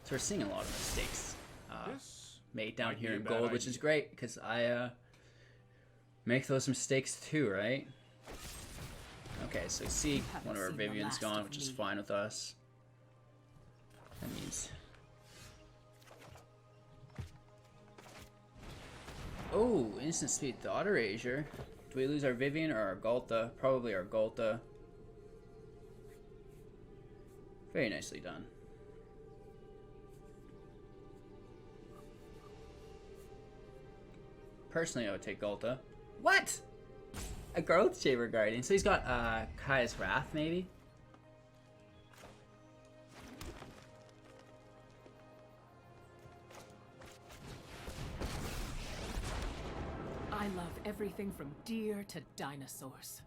So we're seeing a lot of mistakes made down here in gold, which is great because I make those mistakes too, right? Okay, so see, one of our Vivien's gone, which is fine with us. That means... Oh, instant speed Thought Erasure. Do we lose our Vivien or our Ghalta? Probably our Ghalta. Very nicely done. Personally, I would take Ghalta. What? A Growth Shaper Guardian. So he's got Kaya's Wrath, maybe? I love everything from deer to dinosaurs.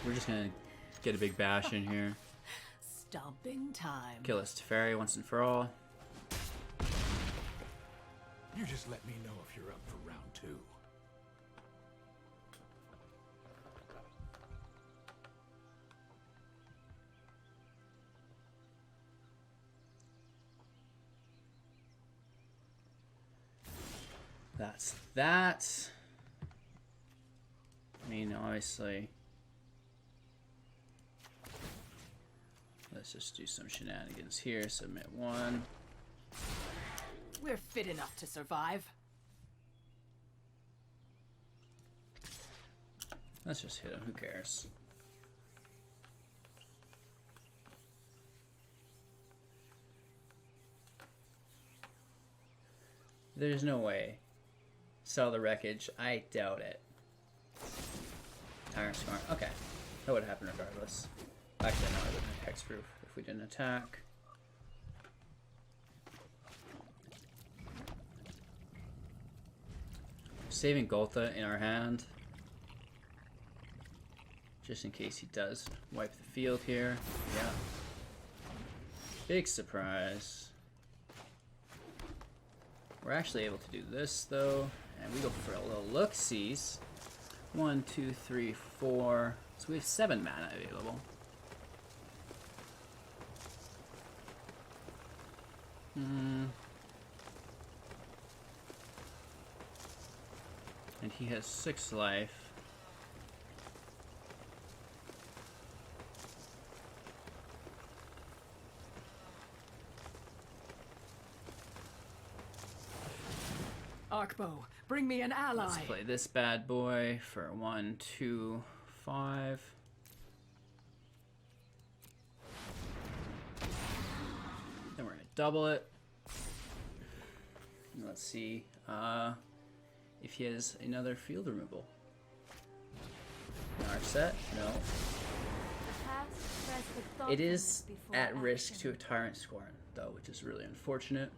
we're just gonna get a big bash in here. Stomping time. Kill this Teferi once and for all. You just let me know if you're up for round 2. That's that. I mean, obviously, let's just do some shenanigans here. Submit 1. We're fit enough to survive. Let's just hit him. Who cares? There's no way. Sell the wreckage. I doubt it. Tyrant Scorn. Okay. That would happen regardless. Actually, no, I wouldn't have hexproof if we didn't attack. Saving Ghalta in our hand. Just in case he does wipe the field here. Yeah. Big surprise. We're actually able to do this though. And we go for a little look-sees. 1, 2, 3, 4. So we have 7 mana available. And he has 6 life. Arkbow, bring me an ally. Let's play this bad boy for 1, 2, 5. Then we're gonna double it. And let's see if he has another field removal. In our set, no. It is at risk to a Tyrant Scorn, though, which is really unfortunate.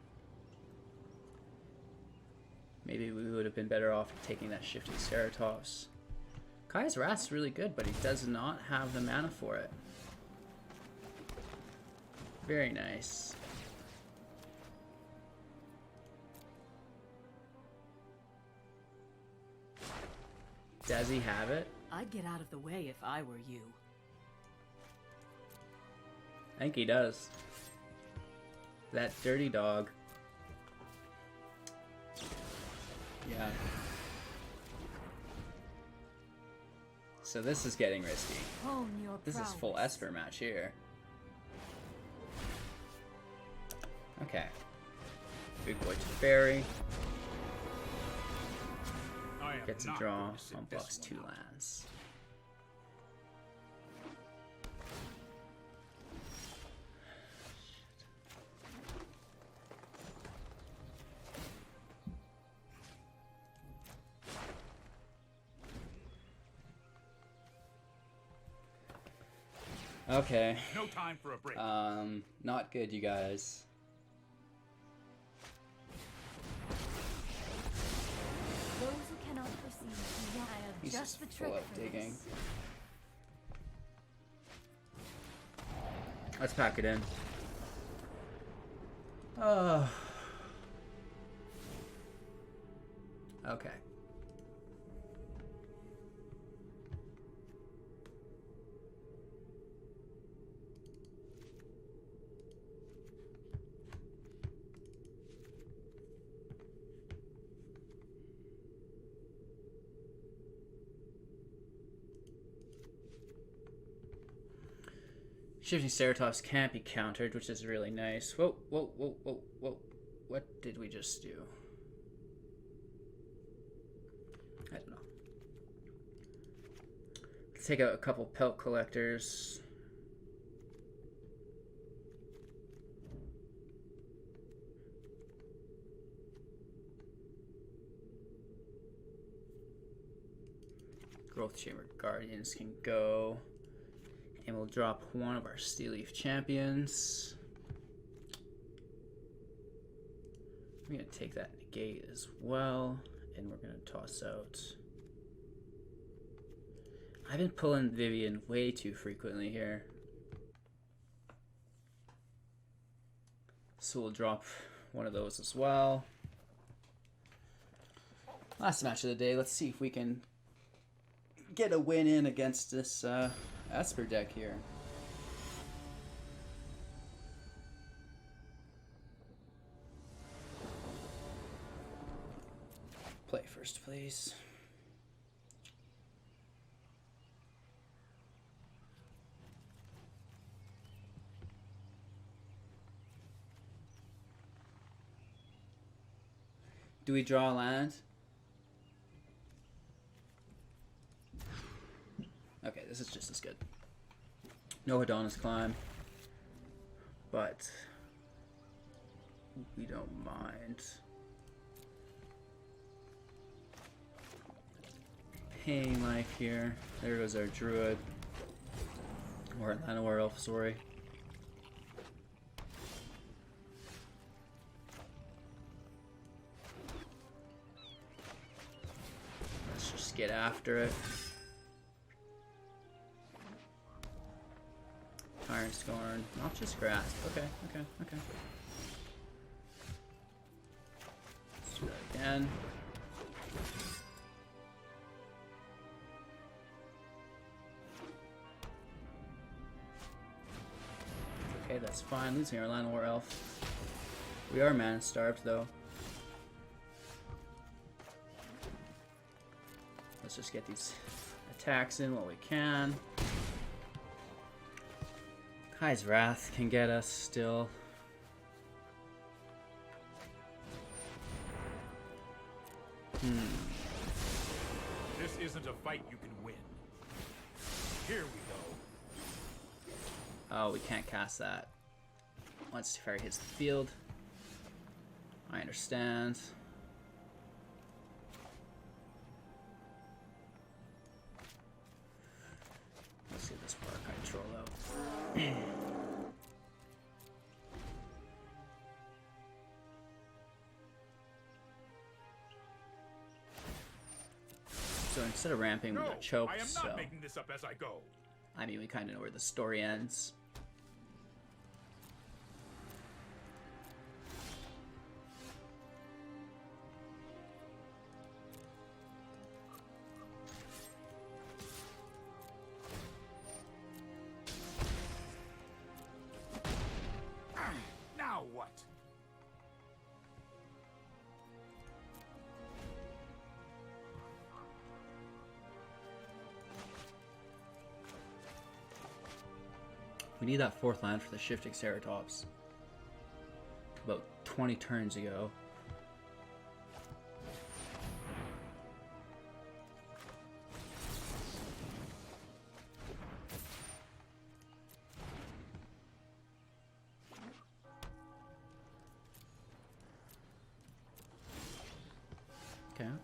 Maybe we would have been better off taking that Shifting Ceratops. Kai's Wrath's really good, but he does not have the mana for it. Very nice. Does he have it? I'd get out of the way if I were you. I think he does. That dirty dog. Yeah. So this is getting risky. This is full Esper match here. Okay. Big boy Teferi. Gets a draw, unblocks 2 lands. Okay. No time for a break. Not good, you guys. Those who cannot perceive, I have He's just the full trick up for digging. this. Let's pack it in. Okay. Shifting Ceratops can't be countered, which is really nice. Whoa, whoa, whoa, whoa, whoa. What did we just do? I don't know. Let's take out a couple Pelt Collectors. Growth Chamber Guardians can go. And we'll drop one of our Steel Leaf Champions. I'm going to take that Negate as well. And we're going to toss out... I've been pulling Vivien way too frequently here. So we'll drop one of those as well. Last match of the day. Let's see if we can get a win in against this Esper deck here. Play first, please. Do we draw a land? Okay, this is just as good. No Adonis Climb, but we don't mind paying life here. There goes our Druid. Or Llanowar Elf, sorry. Let's just get after it. Iron Scorn, not just grass. Okay. Let's do that again. Okay, that's fine. Losing our Llanowar Elf. We are mana starved though. Let's just get these attacks in while we can. Kai's Wrath can get us still. This isn't a fight you can win. Here we go. Oh, we can't cast that. Once Teferi hits the field. I understand. Let's get this Barkhide Troll out. So instead of ramping, we're gonna choke. I am not making this up as I go. I mean, we kind of know where the story ends. Now what? We need that fourth land for the Shifting Ceratops. About 20 turns ago.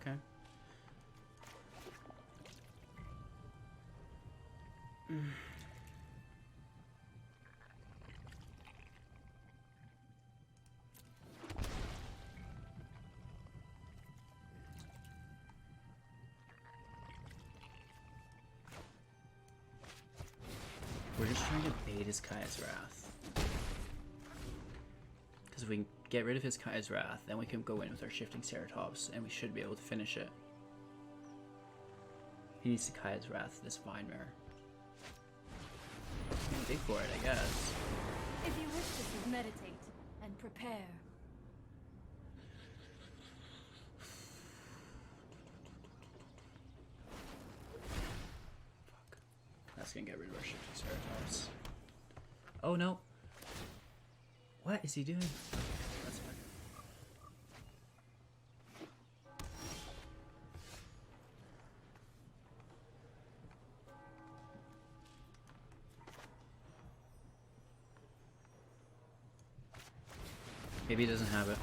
Okay. We're just trying to bait his Kai's Wrath. Because if we can get rid of his Kai's Wrath, then we can go in with our Shifting Ceratops, and we should be able to finish it. He needs to Kai's Wrath this Vinemare. Dig for it, I guess. If you wish to meditate and prepare. Fuck. That's gonna get rid of our Shifting Ceratops. Oh no. What is he doing? That's fine. Maybe he doesn't have it.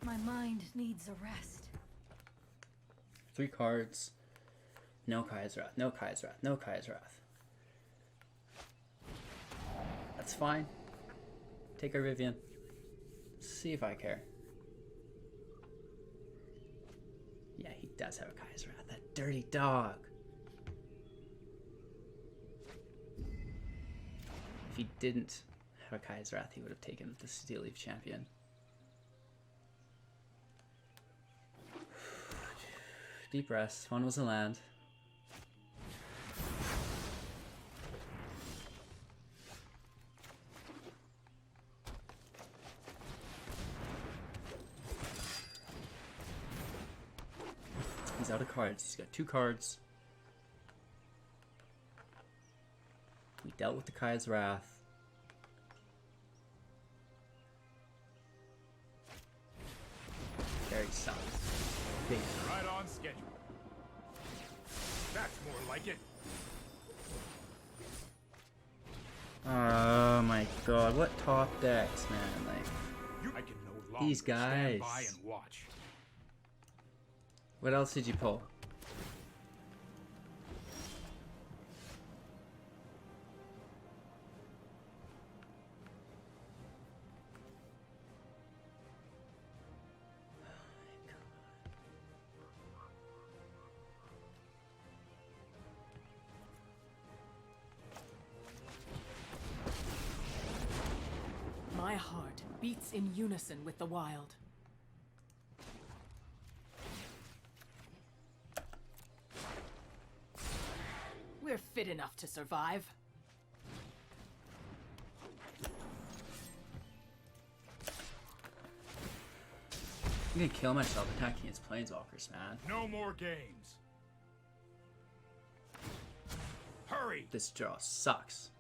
My mind needs a rest. 3 cards. No Kai's Wrath, no Kai's Wrath, no Kai's Wrath. That's fine. Take our Vivien. See if I care. does have a Kai's Wrath. That dirty dog. If he didn't have a Kai's Wrath, he would have taken the Steel Leaf Champion. Deep breaths. One was a land. He's out of cards. He's got 2 cards. We dealt with the Kai's Wrath. Very sucks. Big. Right on schedule. That's more like it. Oh my god, what top decks, man. Like, I can no longer these guys. stand by and watch. What else did you pull? My heart beats in unison with the wild. We're fit enough to survive. I'm gonna kill myself attacking his planeswalkers, man. No more games. Hurry! This draw sucks.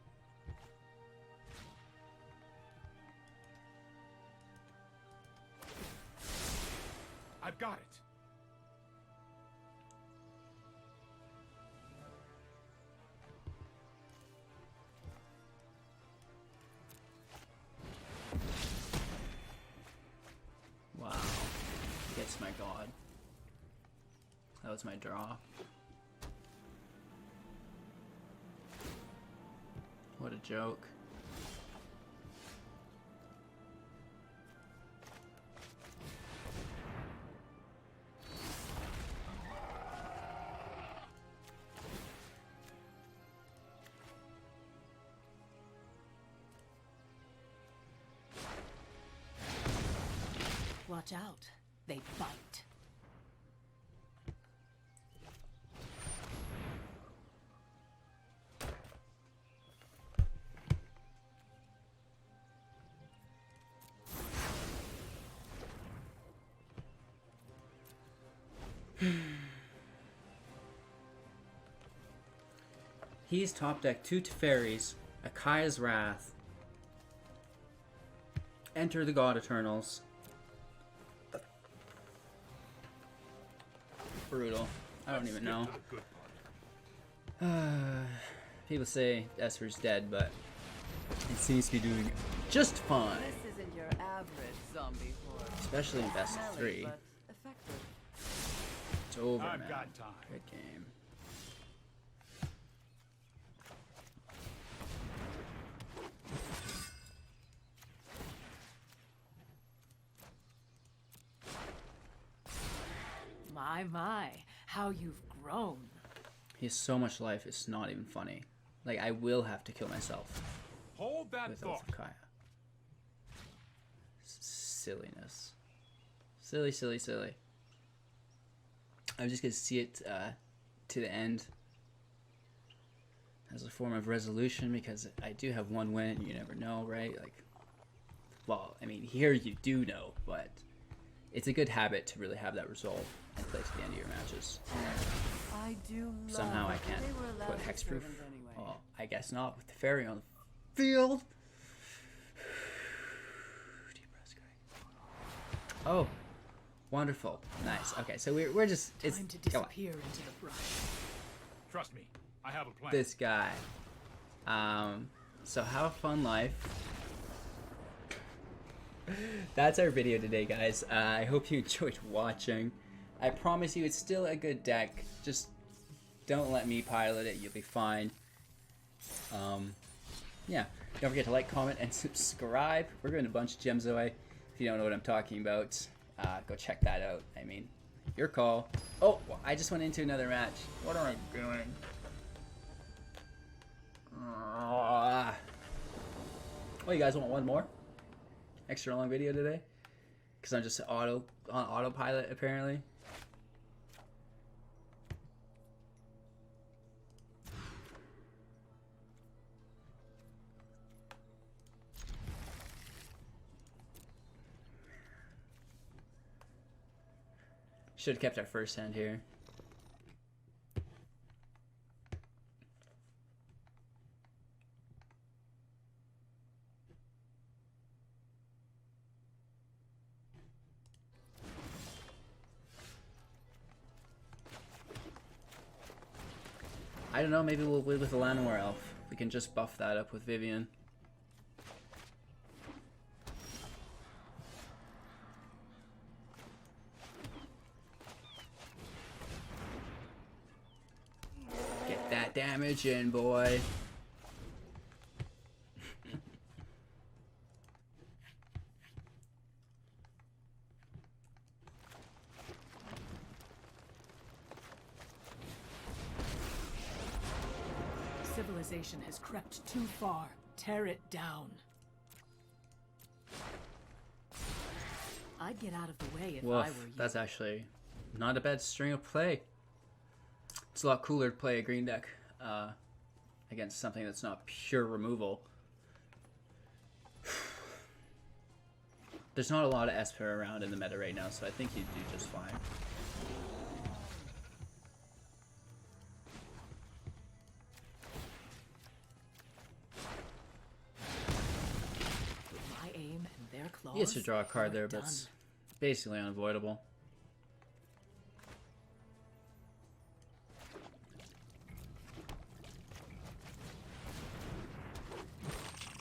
I've got it. Wow. Yes, my god. That was my draw. What a joke. Watch out. They bite. He's top deck 2 Teferis, a Kai's Wrath, enter the God Eternals. Brutal. I don't even know. People say Esper's dead, but it seems to be doing just fine. This isn't your average zombie horde. Especially in best of 3. But effective. It's over, I've man. got time. Good game. My, how you've grown. He has so much life, it's not even funny. Like, I will have to kill myself Hold that with thought. Oath of Kaya. Silliness. Silly, silly, silly. I'm just going to see it to the end as a form of resolution, because I do have one win, you never know, right? Like, well, I mean, here you do know, but it's a good habit to really have that resolve and play to the end of your matches. I do love Somehow I it. can't They were allowed put to hexproof. servant anyway. Well, I guess not with the fairy on the field. Deep breaths, Greg. Oh, wonderful, nice. Okay, so we're just it's Time to come on. disappear into the brush. Trust me, I have a plan. This guy. So have a fun life. That's our video today, guys. I hope you enjoyed watching. I promise you it's still a good deck. Just don't let me pilot it. You'll be fine. Yeah. Don't forget to like, comment, and subscribe. We're giving a bunch of gems away. If you don't know what I'm talking about, go check that out. I mean, Your call. Oh, I just went into another match. What am I doing? Oh, you guys want one more? Extra long video today? Because I'm just on autopilot apparently. Should have kept our first hand here. I don't know, maybe we'll win with the Llanowar Elf. We can just buff that up with Vivien. Get that damage in, boy. Civilization has crept too far. Tear it down. I'd get out of the way if I were you. That's actually not a bad string of play. It's a lot cooler to play a green deck against something that's not pure removal. There's not a lot of Esper around in the meta right now, so I think you'd do just fine. He has to draw a card there, but it's basically unavoidable.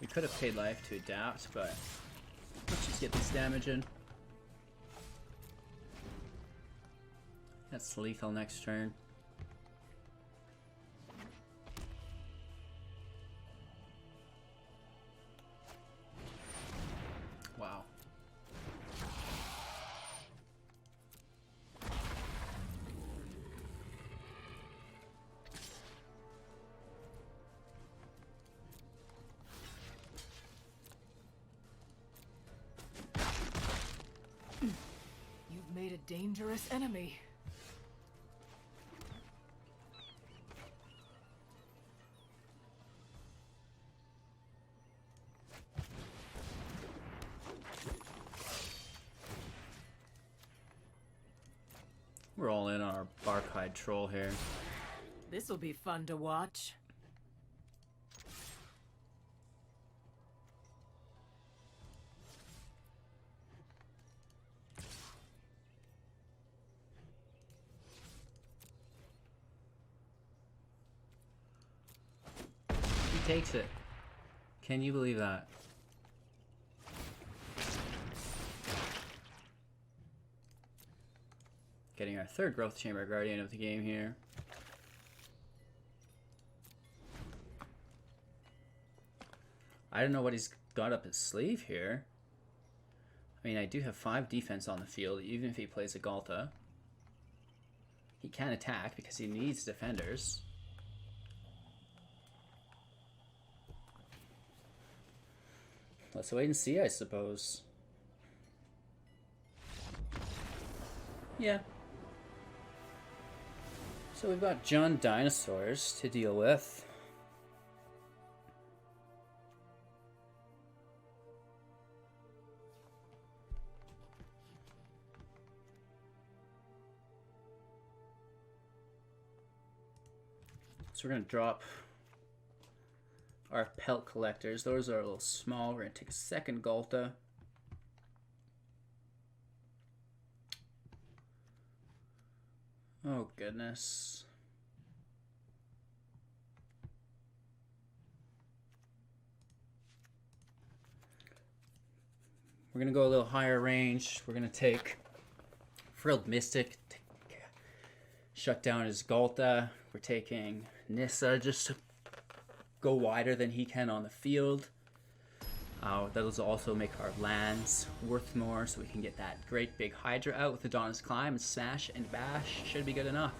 We could have paid life to adapt, but let's just get this damage in. That's lethal next turn. Wow. You've made a dangerous enemy. We're all in on our Barkhide Troll here. This'll be fun to watch. He takes it. Can you believe that? Getting our third Growth Chamber Guardian of the game here. I don't know what he's got up his sleeve here. I mean, I do have 5 defense on the field, even if he plays a Ghalta. He can attack because he needs defenders. Let's wait and see, I suppose. Yeah. So we've got John Dinosaurs to deal with. So we're going to drop our Pelt Collectors. Those are a little small. We're going to take a second Ghalta. Oh, goodness. We're going to go a little higher range. We're going to take Frilled Mystic, shut down his Ghalta. We're taking Nissa just to go wider than he can on the field. That'll also make our lands worth more, so we can get that great big Hydra out with the Dawn's Climb, and Smash and Bash should be good enough.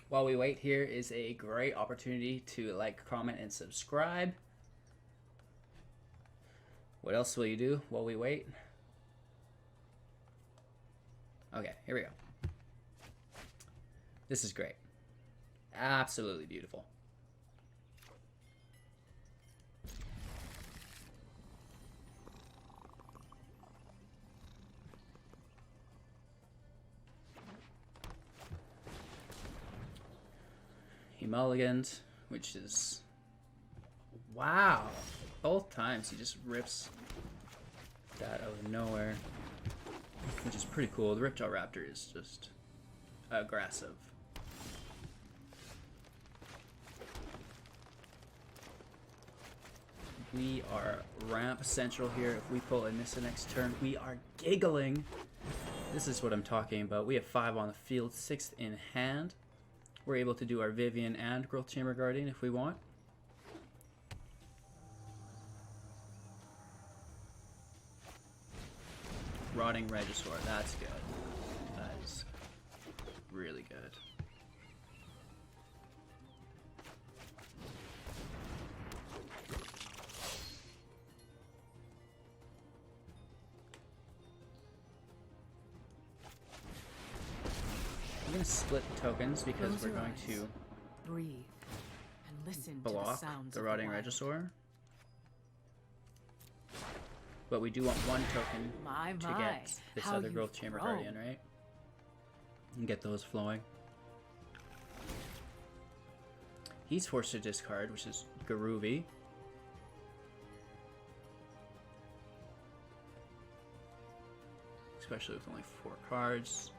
While we wait, here is a great opportunity to like, comment, and subscribe. What else will you do while we wait? Okay, here we go. This is great. Absolutely beautiful. He mulligans, which is... Wow! Both times he just rips that out of nowhere, which is pretty cool. The Ripjaw Raptor is just aggressive. We are ramp central here. If we pull a Nissa next turn, we are giggling. This is what I'm talking about. We have 5 on the field, 6th in hand. We're able to do our Vivien and Growth Chamber Guardian if we want. Rotting Regisaur, that's good. That is really good. I'm going to split tokens because Close we're your going eyes. to Breathe and listen to the block sounds the of Rotting wild. Regisaur. But we do want 1 token My, to my, get this how other you've Growth Chamber grown. Guardian, right? And get those flowing. He's forced to discard, which is groovy. Especially with only 4 cards.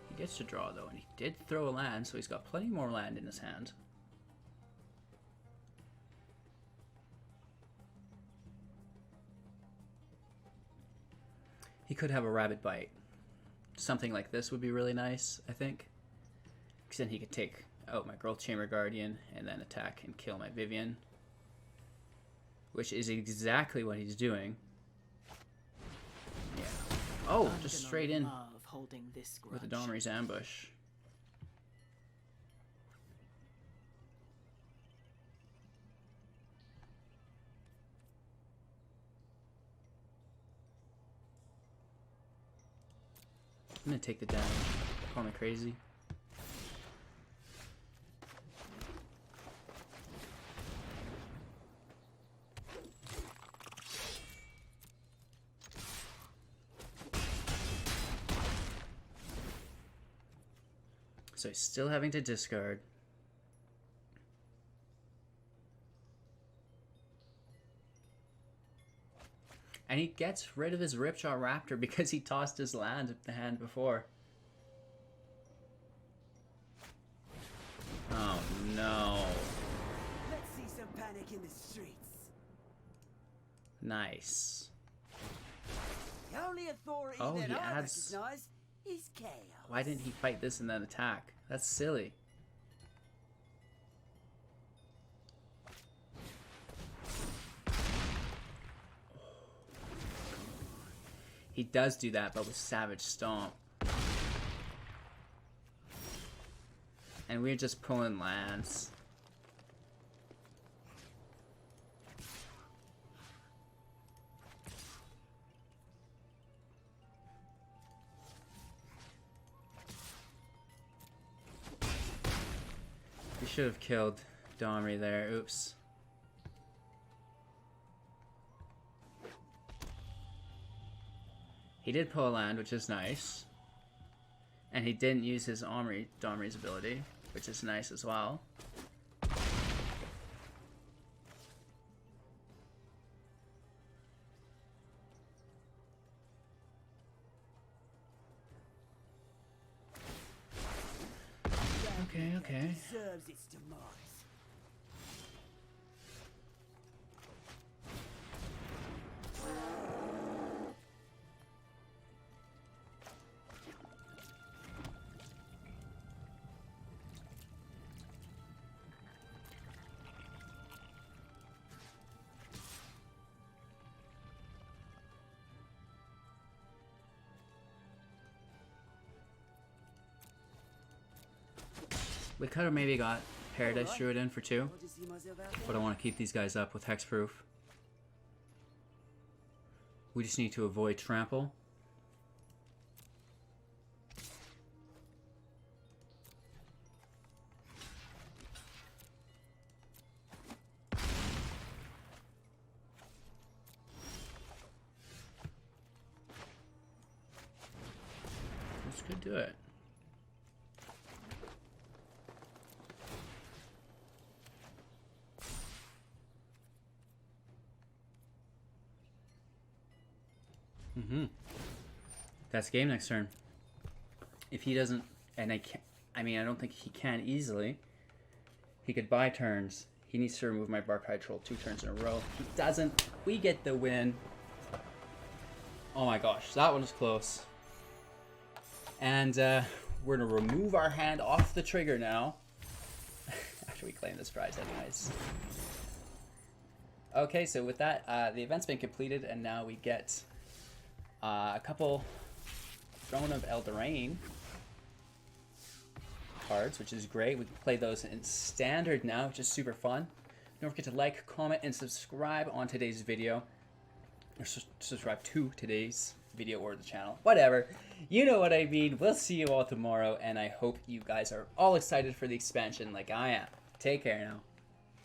He gets to draw though, and he did throw a land, so he's got plenty more land in his hand. He could have a Rabbit Bite. Something like this would be really nice, I think. Because then he could take out my Growth Chamber Guardian and then attack and kill my Vivien. Which is exactly what he's doing. Yeah. Oh, I'm just gonna straight in love holding this with a grudge. Domri's Ambush. I'm gonna take the damage. Call me crazy. So he's still having to discard. And he gets rid of his Ripjaw Raptor because he tossed his land at the hand before. Oh no. Let's see some panic in the streets. Nice. The only authority Oh, that he I adds- recognize is chaos. Why didn't he fight this and then attack? That's silly. He does do that, but with Savage Stomp. And we're just pulling lands. We should have killed Domri there. Oops. He did pull a land, which is nice. And he didn't use his Domri's ability, which is nice as well. Okay, okay. Deserves its demise. We could have maybe got Paradise Druid in for 2, I'll just see myself out but I want to keep these guys up with Hexproof. We just need to avoid Trample. This could do it. That's game next turn. If he doesn't, and I can't, I mean, I don't think he can easily. He could buy turns. He needs to remove my Barkhide Troll 2 turns in a row. He doesn't. We get the win. Oh my gosh, that one was close. And we're going to remove our hand off the trigger now. After we claim this prize anyways. Okay, so with that, the event's been completed, and now we get a couple Throne of Eldraine cards, which is great. We can play those in Standard now, which is super fun. Don't forget to like, comment, and subscribe on today's video. Or subscribe to today's video or the channel. Whatever. You know what I mean. We'll see you all tomorrow, and I hope you guys are all excited for the expansion like I am. Take care now.